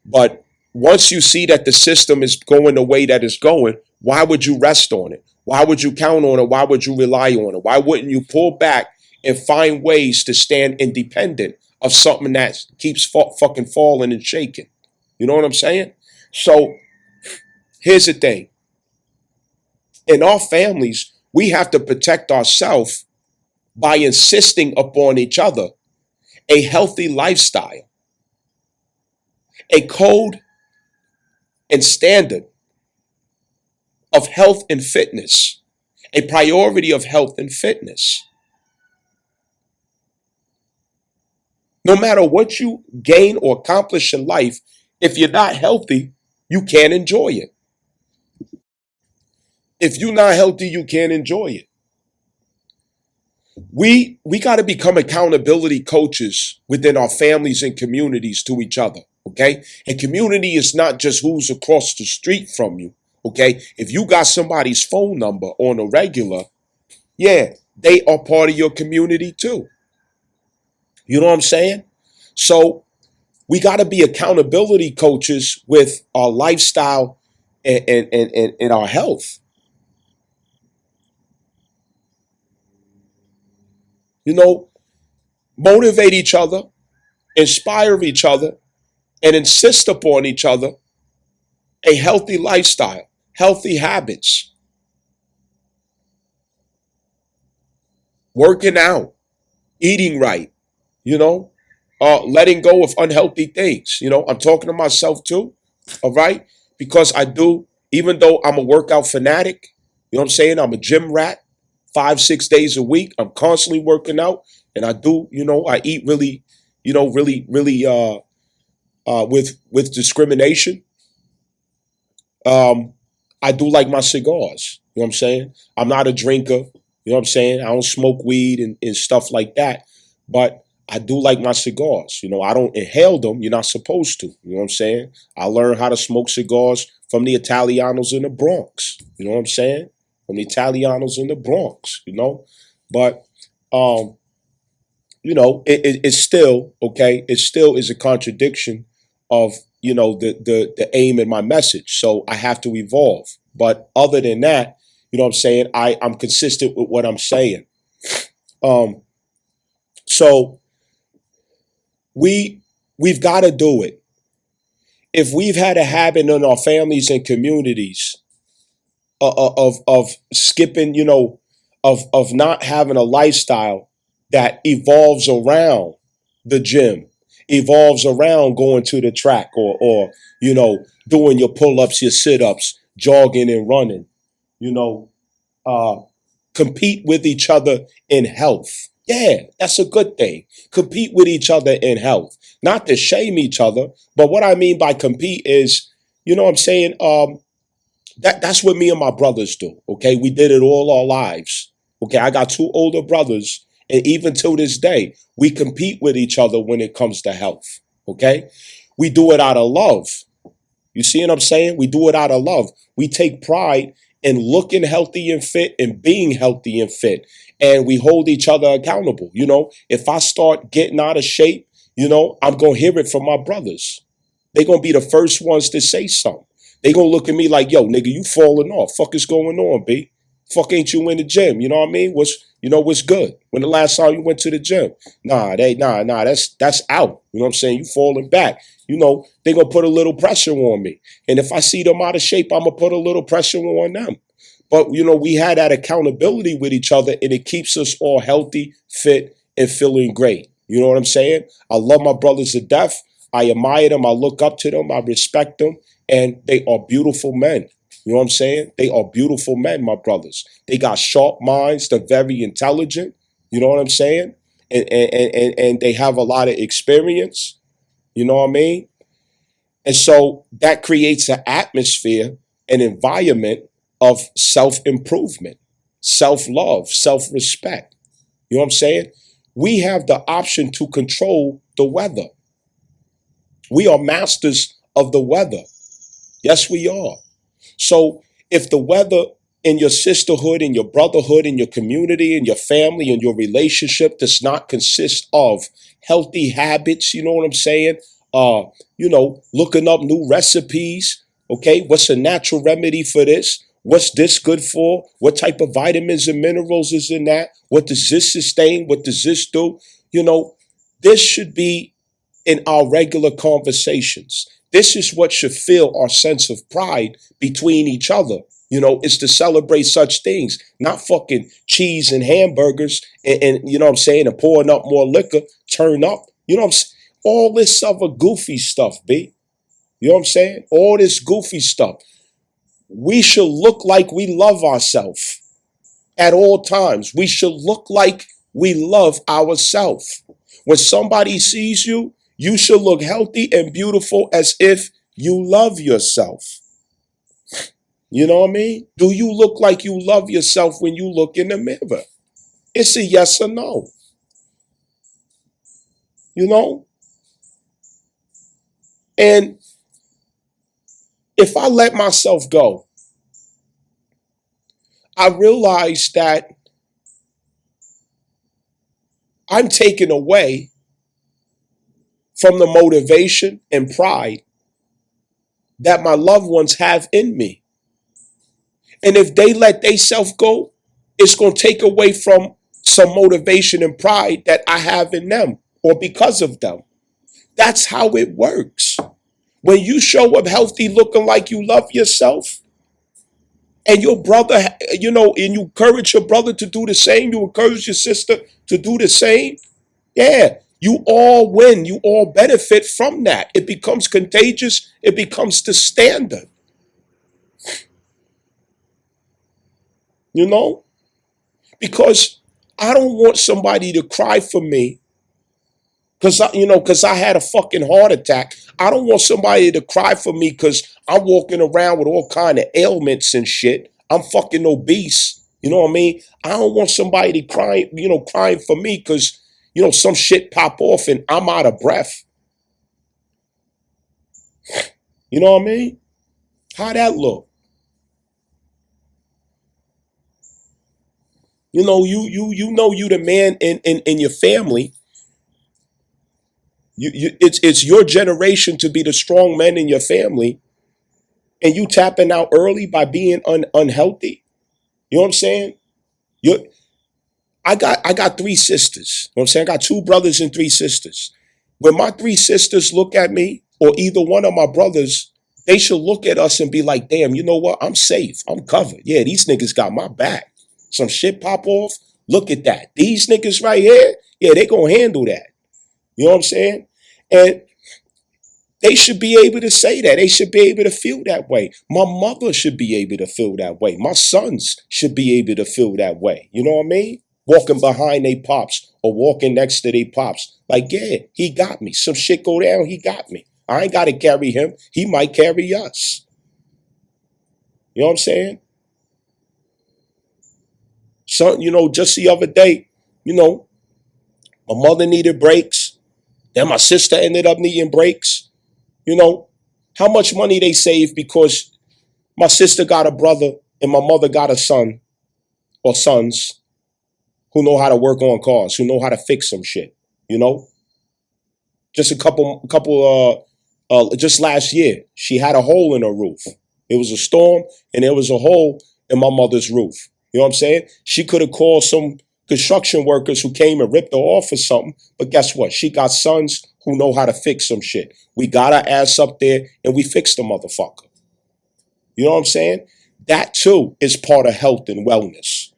But once you see that the system is going the way that it's going, why would you rest on it? Why would you count on it? Why would you rely on it? Why wouldn't you pull back and find ways to stand independent of something that keeps fucking falling and shaking? You know what I'm saying? So here's the thing. In our families, we have to protect ourselves by insisting upon each other a healthy lifestyle, a code and standard of health and fitness, a priority of health and fitness. No matter what you gain or accomplish in life, if you're not healthy, you can't enjoy it. If you're not healthy, you can't enjoy it. We got to become accountability coaches within our families and communities to each other, okay? And community is not just who's across the street from you, okay? If you got somebody's phone number on a regular, yeah, they are part of your community too. You know what I'm saying? So we got to be accountability coaches with our lifestyle and our health. Motivate each other, inspire each other, and insist upon each other a healthy lifestyle, healthy habits, working out, eating right, letting go of unhealthy things. I'm talking to myself too, all right? Because I do, even though I'm a workout fanatic, you know what I'm saying? I'm a gym rat, 5, 6 days a week. I'm constantly working out, and I do, I eat really, really with discrimination. Um, I do like my cigars. You know what I'm saying? I'm not a drinker. You know what I'm saying? I don't smoke weed and stuff like that. But I do like my cigars. I don't inhale them. You're not supposed to. You know what I'm saying? I learned how to smoke cigars from the Italianos in the Bronx. You know what I'm saying? From the Italianos in the Bronx, But, it's still, okay, it still is a contradiction of, the aim in my message. So I have to evolve. But other than that, you know what I'm saying? I'm consistent with what I'm saying. So we've got to do it. If we've had a habit in our families and communities of skipping, of not having a lifestyle that evolves around the gym, evolves around going to the track or doing your pull-ups, your sit-ups, jogging and running, uh, compete with each other in health. Yeah, that's a good thing. Compete with each other in health. Not to shame each other, but what I mean by compete is, you know what I'm saying? That's what me and my brothers do. Okay. We did it all our lives. Okay. I got 2 older brothers, and even to this day, we compete with each other when it comes to health. Okay. We do it out of love. You see what I'm saying? We do it out of love. We take pride in looking healthy and fit and being healthy and fit. And we hold each other accountable. If I start getting out of shape, I'm going to hear it from my brothers. They're going to be the first ones to say something. They going to look at me like, yo, nigga, you falling off. Fuck is going on, B? Fuck ain't you in the gym? You know what I mean? What's good? When the last time you went to the gym? Nah, that's out. You know what I'm saying? You falling back. They gonna put a little pressure on me. And if I see them out of shape, I'm gonna put a little pressure on them. But we had that accountability with each other, and it keeps us all healthy, fit, and feeling great. You know what I'm saying? I love my brothers to death. I admire them. I look up to them. I respect them. And they are beautiful men. You know what I'm saying? They are beautiful men, my brothers. They got sharp minds. They're very intelligent. You know what I'm saying? And they have a lot of experience. You know what I mean? And so that creates an atmosphere, an environment of self-improvement, self-love, self-respect. You know what I'm saying? We have the option to control the weather. We are masters of the weather. Yes, we are. So if the weather in your sisterhood, in your brotherhood, in your community, in your family, in your relationship does not consist of healthy habits, you know what I'm saying? Looking up new recipes. Okay, what's a natural remedy for this? What's this good for? What type of vitamins and minerals is in that? What does this sustain? What does this do? This should be in our regular conversations. This is what should fill our sense of pride between each other. It's to celebrate such things, not fucking cheese and hamburgers and you know what I'm saying, and pouring up more liquor, turn up. You know what I'm saying? All this other goofy stuff, B. You know what I'm saying? All this goofy stuff. We should look like we love ourselves at all times. We should look like we love ourselves. When somebody sees you, you should look healthy and beautiful as if you love yourself. You know what I mean? Do you look like you love yourself when you look in the mirror? It's a yes or no. And if I let myself go, I realize that I'm taken away from the motivation and pride that my loved ones have in me. And if they let themselves go, it's going to take away from some motivation and pride that I have in them or because of them. That's how it works. When you show up healthy, looking like you love yourself, and your brother, and you encourage your brother to do the same, you encourage your sister to do the same, yeah, You all win. You all benefit from that. It becomes contagious. It becomes the standard. You know? Because I don't want somebody to cry for me because I had a fucking heart attack. I don't want somebody to cry for me because I'm walking around with all kind of ailments and shit. I'm fucking obese. You know what I mean? I don't want somebody to crying for me because, some shit pop off and I'm out of breath. You know what I mean? How that look? You the man in your family. It's your generation to be the strong men in your family, and you tapping out early by being unhealthy. You know what I'm saying? I got three sisters. You know what I'm saying? I got two brothers and three sisters. When my three sisters look at me, or either one of my brothers, they should look at us and be like, damn, you know what? I'm safe. I'm covered. Yeah, these niggas got my back. Some shit pop off. Look at that. These niggas right here, yeah, they gonna handle that. You know what I'm saying? And they should be able to say that. They should be able to feel that way. My mother should be able to feel that way. My sons should be able to feel that way. You know what I mean? Walking behind they pops or walking next to they pops. Like, yeah, he got me. Some shit go down, he got me. I ain't got to carry him. He might carry us. You know what I'm saying? So, just the other day, my mother needed brakes. Then my sister ended up needing brakes. How much money they saved because my sister got a brother and my mother got a son or sons who know how to work on cars, who know how to fix some shit, Just just last year, she had a hole in her roof. It was a storm and there was a hole in my mother's roof. You know what I'm saying? She could have called some construction workers who came and ripped her off or something. But guess what? She got sons who know how to fix some shit. We got our ass up there and we fixed the motherfucker. You know what I'm saying? That too is part of health and wellness.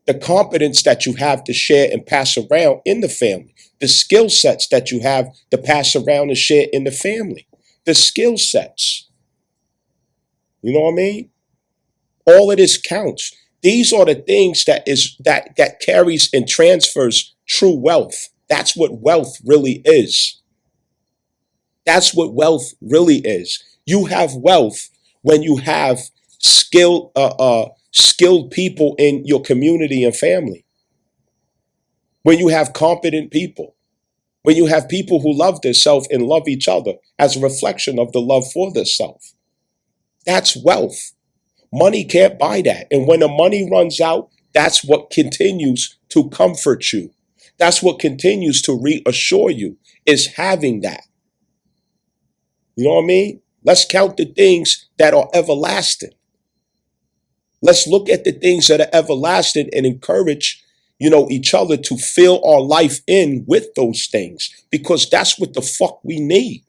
The competence that you have to share and pass around in the family. The skill sets that you have to pass around and share in the family. The skill sets. You know what I mean? All of this counts. These are the things that carries and transfers true wealth. That's what wealth really is. That's what wealth really is. You have wealth when you have skilled people in your community and family. When you have competent people. When you have people who love themselves and love each other as a reflection of the love for themselves. That's wealth. Money can't buy that. And when the money runs out, that's what continues to comfort you. That's what continues to reassure you is having that. You know what I mean? Let's count the things that are everlasting. Let's look at the things that are everlasting and encourage, each other to fill our life in with those things because that's what the fuck we need.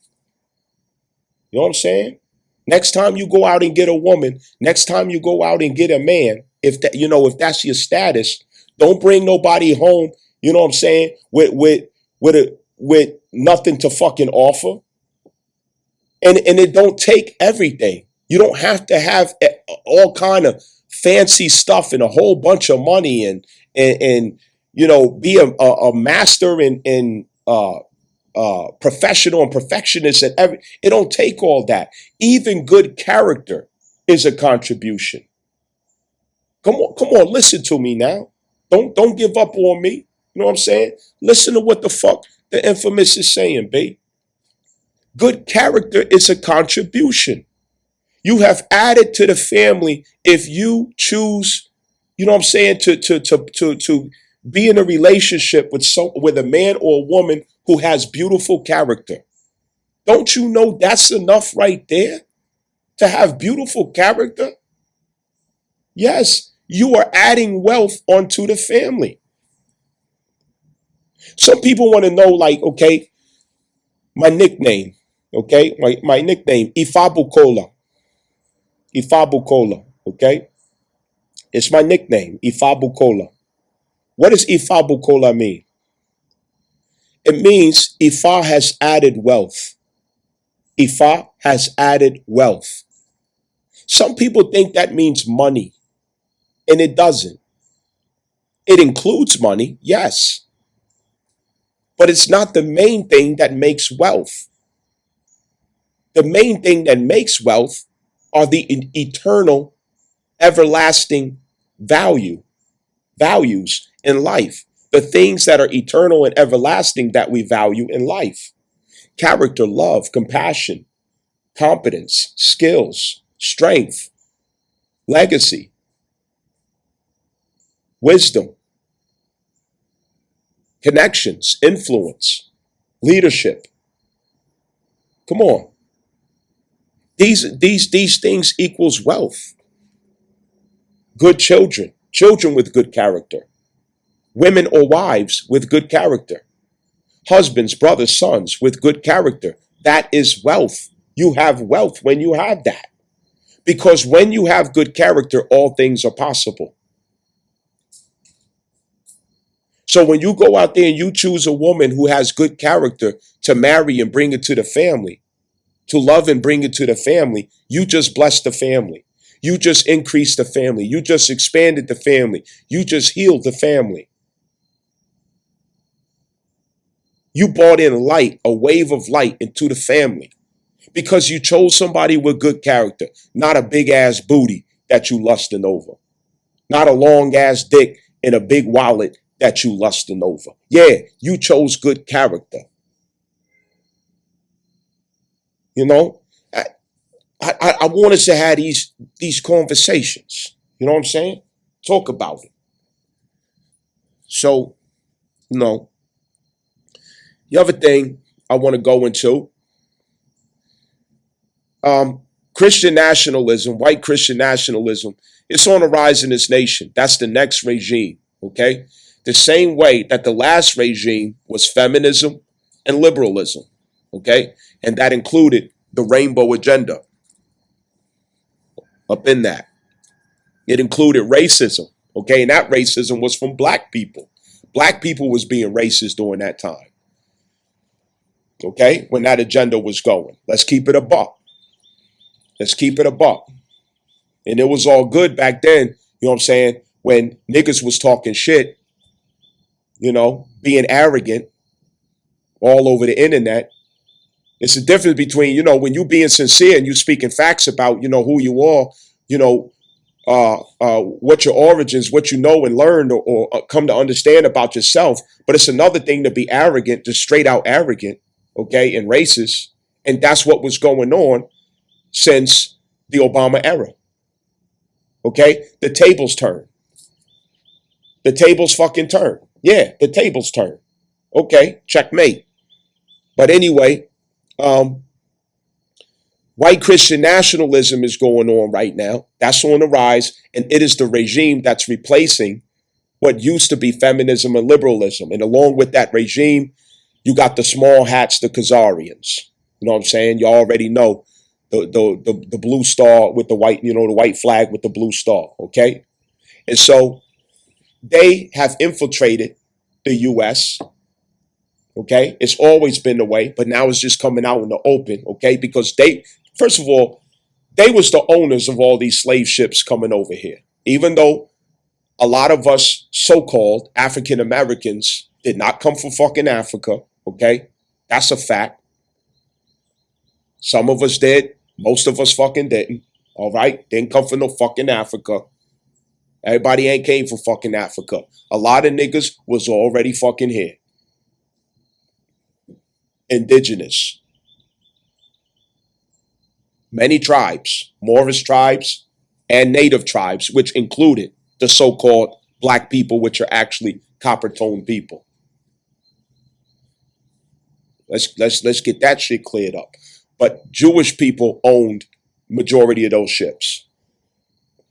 You know what I'm saying? Next time you go out and get a woman, next time you go out and get a man, if that's your status, don't bring nobody home, you know what I'm saying, with nothing to fucking offer. And it don't take everything. You don't have to have all kind of fancy stuff and a whole bunch of money and be a master in professional and perfectionist and it don't take all that. Even good character is a contribution. Come on, listen to me now. Don't give up on me. You know what I'm saying? Listen to what the fuck the infamous is saying, babe. Good character is a contribution. You have added to the family if you choose, you know what I'm saying, to be in a relationship with a man or a woman who has beautiful character. Don't you know that's enough right there to have beautiful character? Yes, you are adding wealth onto the family. Some people want to know, like, okay, my nickname, okay, my nickname, Ifabukola. Ifabukola, okay? It's my nickname, Ifabukola. What does Ifabukola mean? It means Ifa has added wealth. Ifa has added wealth. Some people think that means money, and it doesn't. It includes money, yes, but it's not the main thing that makes wealth. The main thing that makes wealth are the eternal, everlasting values in life. The things that are eternal and everlasting that we value in life. Character, love, compassion, competence, skills, strength, legacy, wisdom, connections, influence, leadership. Come on. These things equals wealth. Good children, children with good character, women or wives with good character, husbands, brothers, sons with good character. That is wealth. You have wealth when you have that. Because when you have good character, all things are possible. So when you go out there and you choose a woman who has good character to marry and bring it to the family, to love and bring it to the family, you just bless the family. You just increase the family. You just expanded the family. You just healed the family. You brought in light, a wave of light into the family because you chose somebody with good character, not a big ass booty that you lusting over, not a long ass dick and a big wallet that you lusting over. Yeah, you chose good character. You know, I want us to have these conversations. You know what I'm saying? Talk about it. So, the other thing I want to go into, Christian nationalism, white Christian nationalism, it's on the rise in this nation. That's the next regime, okay? The same way that the last regime was feminism and liberalism, okay? And that included the rainbow agenda up in that. It included racism, okay? And that racism was from black people. Black people was being racist during that time, okay? When that agenda was going. Let's keep it a buck. Let's keep it a buck. And it was all good back then, you know what I'm saying, when niggas was talking shit, being arrogant all over the internet. It's a difference between, when you being sincere and you speaking facts about, who you are, what your origins, what you know and learned or come to understand about yourself. But it's another thing to be arrogant, just straight out arrogant, okay, and racist. And that's what was going on since the Obama era. Okay, the tables turn. The tables fucking turn. Yeah, the tables turn. Okay, checkmate. But anyway, white Christian nationalism is going on right now. That's on the rise, and it is the regime that's replacing what used to be feminism and liberalism. And along with that regime, you got the small hats, the Khazarians. You know what I'm saying? You already know the blue star with the white, the white flag with the blue star. Okay, and so they have infiltrated the U.S. Okay, it's always been the way, but now it's just coming out in the open. Okay, because they, first of all, they was the owners of all these slave ships coming over here. Even though a lot of us so-called African Americans did not come from fucking Africa. Okay, that's a fact. Some of us did. Most of us fucking didn't. All right, didn't come from no fucking Africa. Everybody ain't came from fucking Africa. A lot of niggas was already fucking here. Indigenous. Many tribes, Morris tribes and native tribes, which included the so-called black people, which are actually copper-toned people. Let's get that shit cleared up. But Jewish people owned majority of those ships.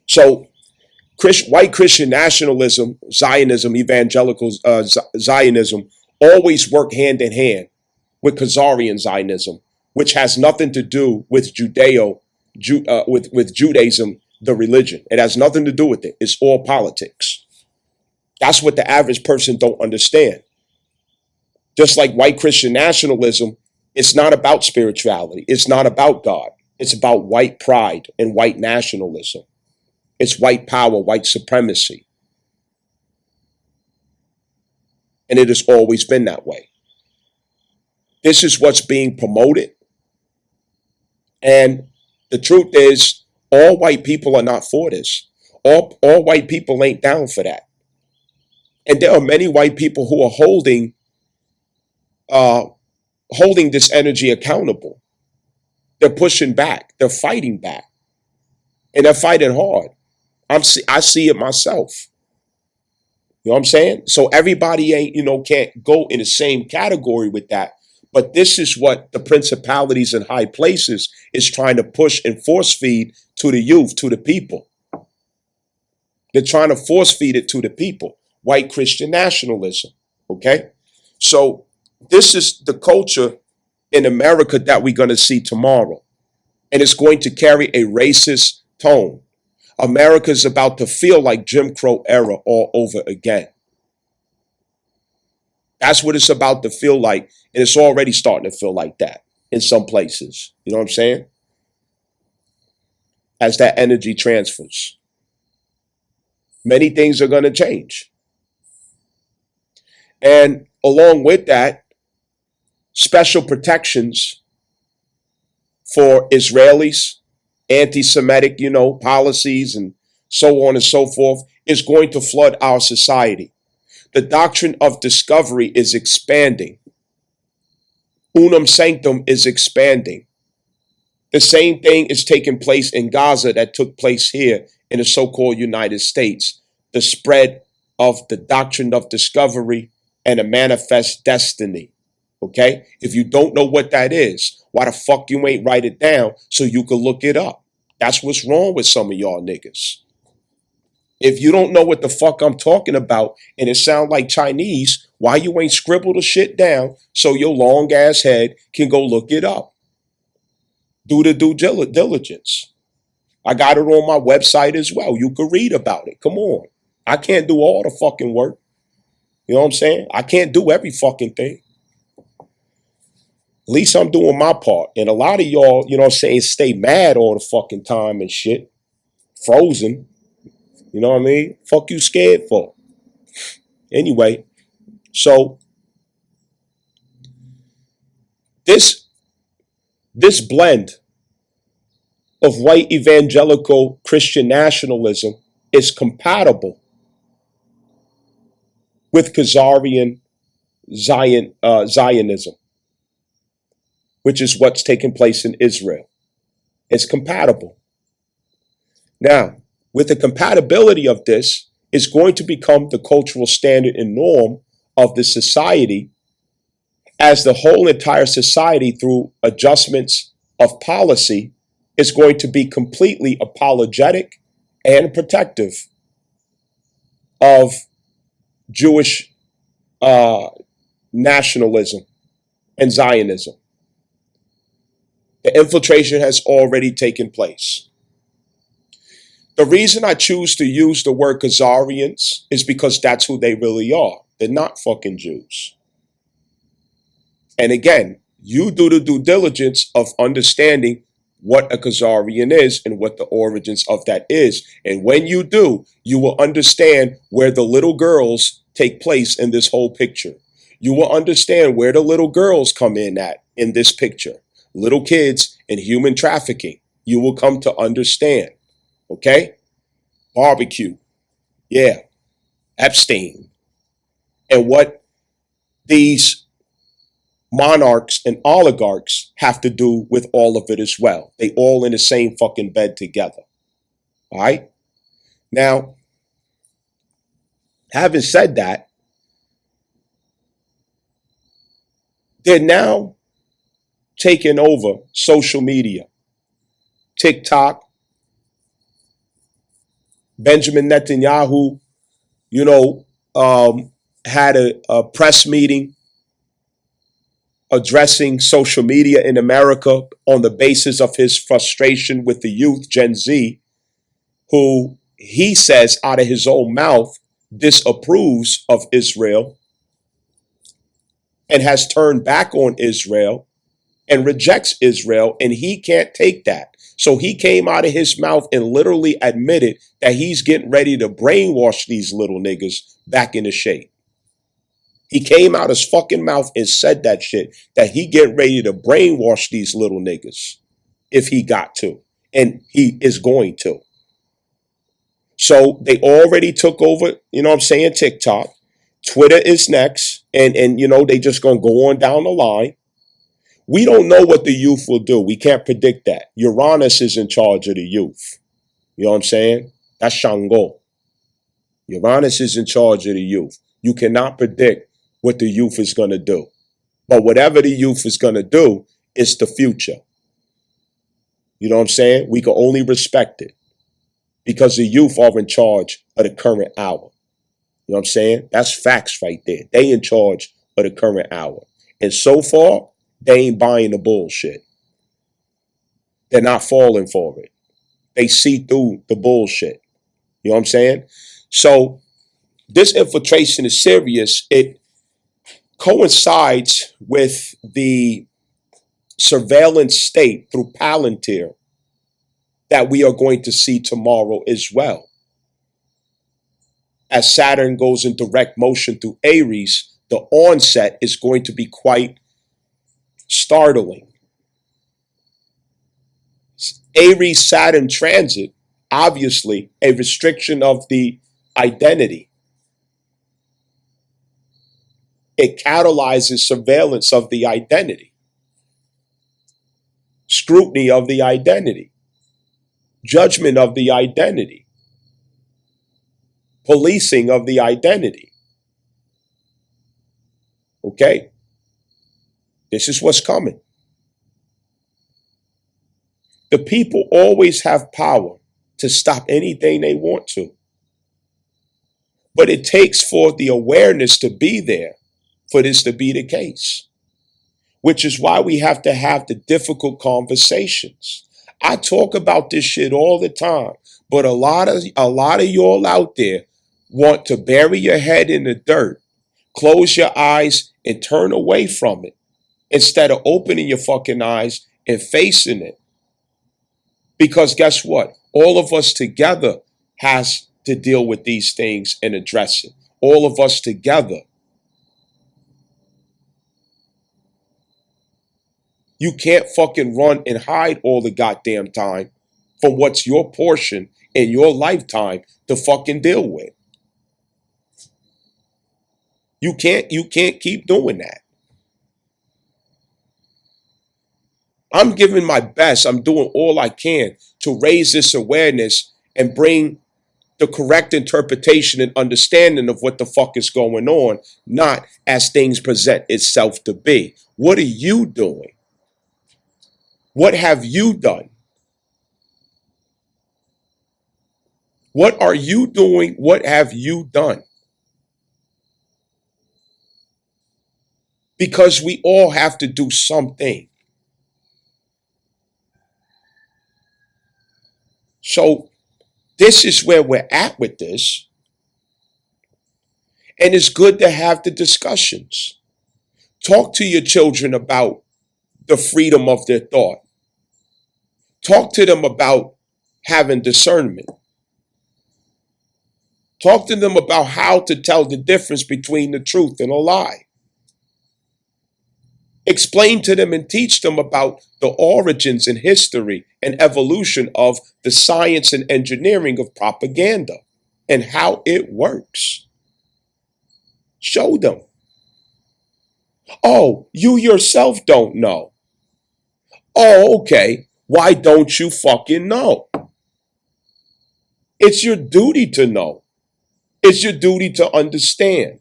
So white Christian nationalism, Zionism, evangelical Zionism always work hand in hand with Khazarian Zionism, which has nothing to do with with Judaism, the religion. It has nothing to do with it. It's all politics. That's what the average person don't understand. Just like white Christian nationalism, it's not about spirituality. It's not about God. It's about white pride and white nationalism. It's white power, white supremacy. And it has always been that way. This is what's being promoted. And the truth is, all white people are not for this. All white people ain't down for that. And there are many white people who are holding this energy accountable. They're pushing back. They're fighting back. And they're fighting hard. I see it myself. You know what I'm saying? So everybody can't go in the same category with that. But this is what the principalities in high places is trying to push and force feed to the youth, to the people. They're trying to force feed it to the people. White Christian nationalism. Okay? So this is the culture in America that we're going to see tomorrow. And it's going to carry a racist tone. America's about to feel like Jim Crow era all over again. That's what it's about to feel like. And it's already starting to feel like that in some places. You know what I'm saying? As that energy transfers. Many things are going to change. And along with that, special protections for Israelis, anti-Semitic, policies and so on and so forth is going to flood our society. The doctrine of discovery is expanding. Unum sanctum is expanding. The same thing is taking place in Gaza that took place here in the so-called United States. The spread of the doctrine of discovery and a manifest destiny. Okay? If you don't know what that is, why the fuck you ain't write it down so you can look it up? That's what's wrong with some of y'all niggas. If you don't know what the fuck I'm talking about and it sound like Chinese, why you ain't scribble the shit down so your long ass head can go look it up? Do the due diligence. I got it on my website as well. You can read about it. Come on. I can't do all the fucking work. You know what I'm saying? I can't do every fucking thing. At least I'm doing my part. And a lot of y'all, you know what I'm saying, stay mad all the fucking time and shit. Frozen. You know what I mean? Fuck you scared for. Anyway, so this blend of white evangelical Christian nationalism is compatible with Khazarian Zionism, which is what's taking place in Israel. It's compatible. Now, with the compatibility of this, it's going to become the cultural standard and norm of the society as the whole entire society, through adjustments of policy, is going to be completely apologetic and protective of Jewish nationalism and Zionism. The infiltration has already taken place. The reason I choose to use the word Khazarians is because that's who they really are. They're not fucking Jews. And again, you do the due diligence of understanding what a Khazarian is and what the origins of that is. And when you do, you will understand where the little girls take place in this whole picture. You will understand where the little girls come in at in this picture. Little kids and human trafficking. You will come to understand. Okay? Barbecue. Yeah. Epstein. And what these monarchs and oligarchs have to do with all of it as well. They all in the same fucking bed together. All right? Now, having said that, they're now taking over social media. TikTok. Benjamin Netanyahu, had a press meeting addressing social media in America on the basis of his frustration with the youth, Gen Z, who he says out of his own mouth disapproves of Israel. and has turned back on Israel and rejects Israel, and he can't take that. So he came out of his mouth and literally admitted that he's getting ready to brainwash these little niggas back into shape. He came out his fucking mouth and said that shit, that he get ready to brainwash these little niggas if he got to, and he is going to. So they already took over, you know what I'm saying, TikTok. Twitter is next, and you know, they just gonna go on down the line. We don't know what the youth will do. We can't predict that. Uranus is in charge of the youth. You know what I'm saying? That's Shango. Uranus is in charge of the youth. You cannot predict what the youth is going to do. But whatever the youth is going to do, it's the future. You know what I'm saying? We can only respect it because the youth are in charge of the current hour. You know what I'm saying? That's facts right there. They in charge of the current hour. And so far, they ain't buying the bullshit. They're not falling for it. They see through the bullshit. You know what I'm saying? So this infiltration is serious. It coincides with the surveillance state through Palantir that we are going to see tomorrow as well. As Saturn goes in direct motion through Aries, the onset is going to be quite startling. Aries Saturn transit, obviously a restriction of the identity. It catalyzes surveillance of the identity, scrutiny of the identity, judgment of the identity, policing of the identity. Okay? This is what's coming. The people always have power to stop anything they want to. But it takes for the awareness to be there for this to be the case, which is why we have to have the difficult conversations. I talk about this shit all the time, but a lot of y'all out there want to bury your head in the dirt, close your eyes, and turn away from it instead of opening your fucking eyes and facing it. Because guess what? All of us together has to deal with these things and address it. All of us together. You can't fucking run and hide all the goddamn time from what's your portion in your lifetime to fucking deal with. You can't keep doing that. I'm giving my best. I'm doing all I can to raise this awareness and bring the correct interpretation and understanding of what the fuck is going on, not as things present itself to be. What are you doing? What have you done? What are you doing? What have you done? Because we all have to do something. So this is where we're at with this. And it's good to have the discussions. Talk to your children about the freedom of their thought. Talk to them about having discernment. Talk to them about how to tell the difference between the truth and a lie. Explain to them and teach them about the origins and history and evolution of the science and engineering of propaganda and how it works. Show them. Oh, you yourself don't know. Oh, okay. Why don't you fucking know? It's your duty to know. It's your duty to understand.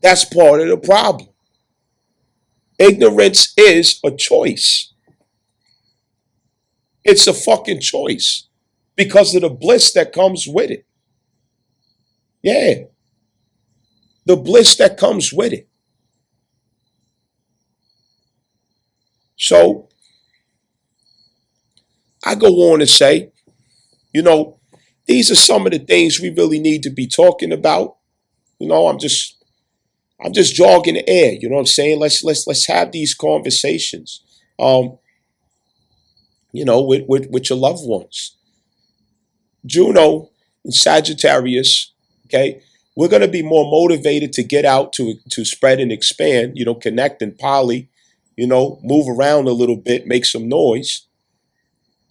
That's part of the problem. Ignorance is a choice. It's a fucking choice because of the bliss that comes with it. Yeah. The bliss that comes with it. So I go on to say, you know, These are some of the things we really need to be talking about. I'm just jogging the air. You know what I'm saying? Let's have these conversations. With your loved ones. Juno and Sagittarius, okay, we're going to be more motivated to get out to spread and expand, connect and poly, move around a little bit, make some noise.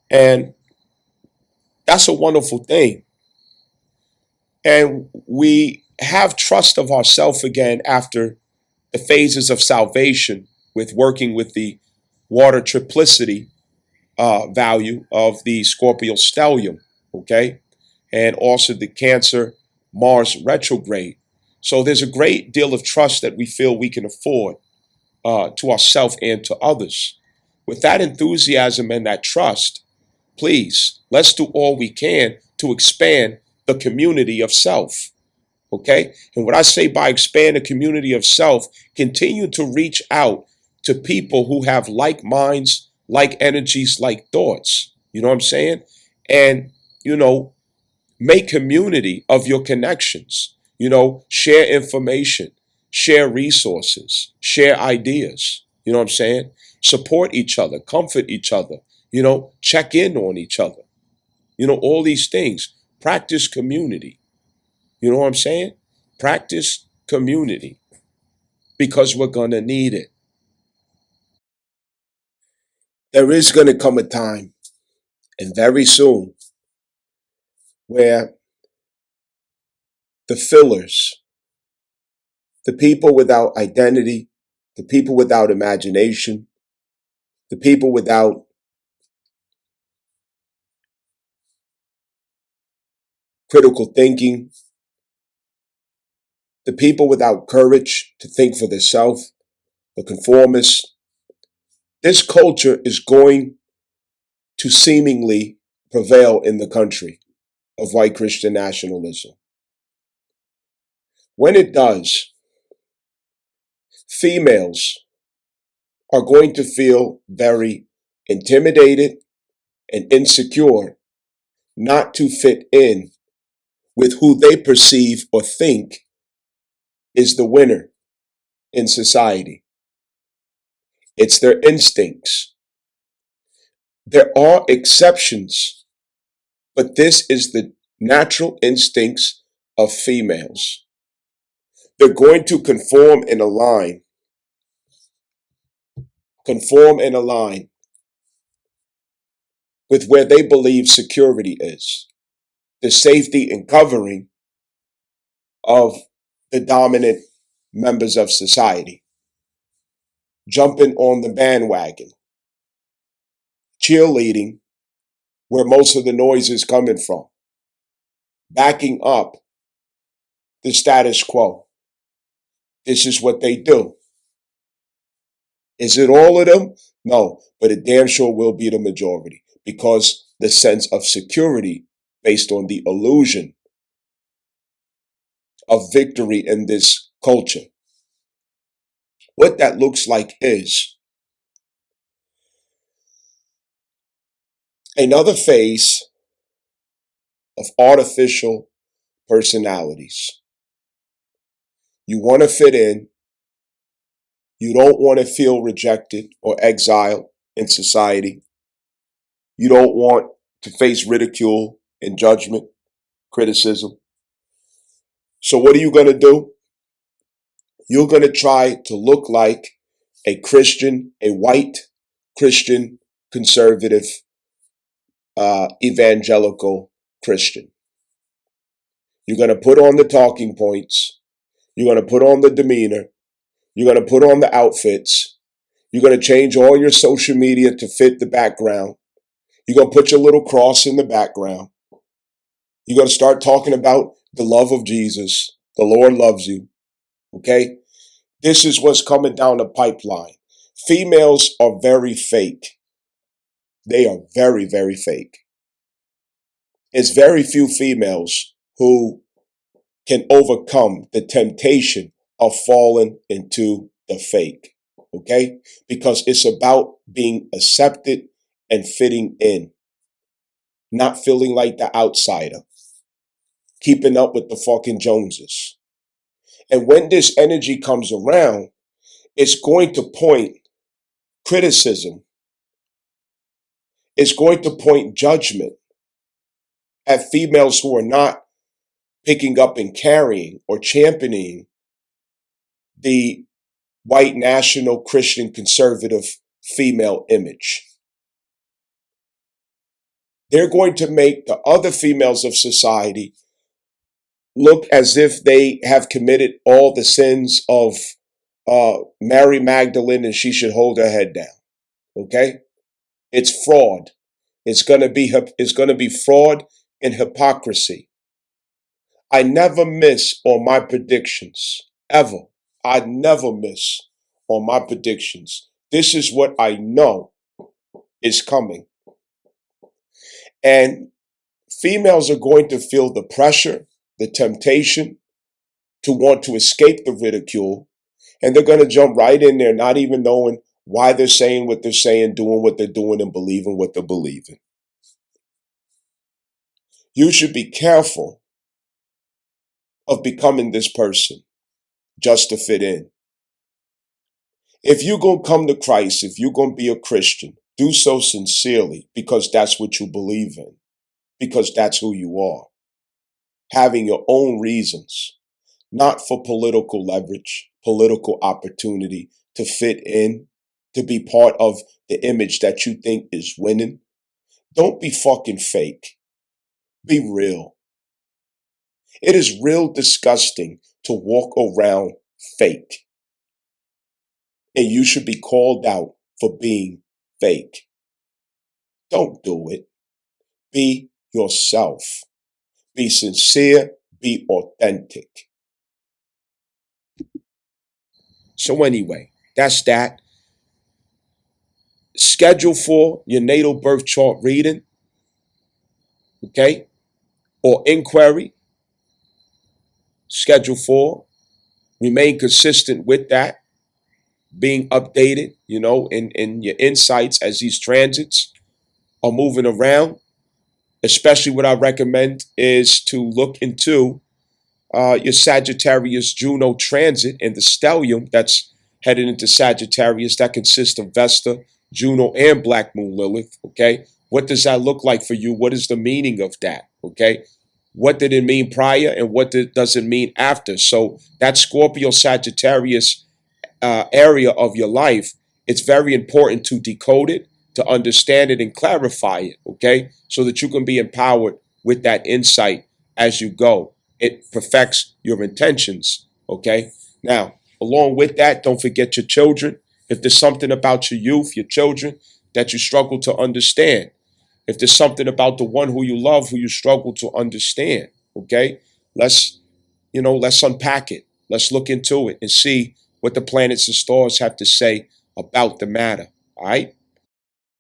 And that's a wonderful thing. And we have trust of ourselves again after the phases of salvation with working with the water triplicity value of the Scorpio stellium, okay? And also the Cancer Mars retrograde. So there's a great deal of trust that we feel we can afford to ourselves and to others. With that enthusiasm and that trust, please, let's do all we can to expand the community of self. Okay? And what I say by expand the community of self, continue to reach out to people who have like minds, like energies, like thoughts. You know what I'm saying? And, make community of your connections. Share information, share resources, share ideas. You know what I'm saying? Support each other, comfort each other, check in on each other. All these things. Practice community. You know what I'm saying? Practice community because we're going to need it. There is going to come a time, and very soon, where the fillers, the people without identity, the people without imagination, the people without critical thinking, the people without courage to think for themselves, the conformists, this culture is going to seemingly prevail in the country of white Christian nationalism. When it does, females are going to feel very intimidated and insecure not to fit in with who they perceive or think is the winner in society. It's their instincts. There are exceptions, but this is the natural instincts of females. They're going to conform and align with where they believe security is, the safety and covering of the dominant members of society, jumping on the bandwagon, cheerleading where most of the noise is coming from, backing up the status quo. This is what they do. Is it all of them? No, but it damn sure will be the majority because the sense of security based on the illusion of victory in this culture. What that looks like is another phase of artificial personalities. You want to fit in. You don't want to feel rejected or exiled in society. You don't want to face ridicule and judgment, criticism. So what are you going to do? You're going to try to look like a Christian, a white Christian, conservative, evangelical Christian. You're going to put on the talking points. You're going to put on the demeanor. You're going to put on the outfits. You're going to change all your social media to fit the background. You're going to put your little cross in the background. You're going to start talking about the love of Jesus. The Lord loves you. Okay? This is what's coming down the pipeline. Females are very fake. They are very, very fake. It's very few females who can overcome the temptation of falling into the fake. Okay? Because it's about being accepted and fitting in, not feeling like the outsider. keeping up with the fucking Joneses. And when this energy comes around, it's going to point criticism. It's going to point judgment at females who are not picking up and carrying or championing the white national Christian conservative female image. They're going to make the other females of society look as if they have committed all the sins of Mary Magdalene and she should hold her head down. Okay? It's fraud. It's going to be fraud and hypocrisy. I never miss on my predictions, ever. I never miss on my predictions. This is what I know is coming. And females are going to feel the pressure, the temptation to want to escape the ridicule. And they're going to jump right in there, not even knowing why they're saying what they're saying, doing what they're doing, and believing what they're believing. You should be careful of becoming this person just to fit in. If you're going to come to Christ, if you're going to be a Christian, do so sincerely because that's what you believe in, because that's who you are. Having your own reasons, not for political leverage, political opportunity, to fit in, to be part of the image that you think is winning. Don't be fucking fake. Be real. It is real disgusting to walk around fake. And you should be called out for being fake. Don't do it. Be yourself. Be sincere. Be authentic. So anyway, that's that. Schedule for your natal birth chart reading, okay, or inquiry. Schedule for. Remain consistent with that. Being updated, in your insights as these transits are moving around. Especially what I recommend is to look into your Sagittarius Juno transit and the stellium that's headed into Sagittarius that consists of Vesta, Juno, and Black Moon Lilith, okay? What does that look like for you? What is the meaning of that, okay? What did it mean prior and what does it mean after? So that Scorpio Sagittarius area of your life, it's very important to decode it, to understand it and clarify it, okay? So that you can be empowered with that insight as you go. It perfects your intentions, okay? Now, along with that, don't forget your children. If there's something about your youth, your children, that you struggle to understand, if there's something about the one who you love, who you struggle to understand, okay? Let's unpack it. Let's look into it and see what the planets and stars have to say about the matter, all right?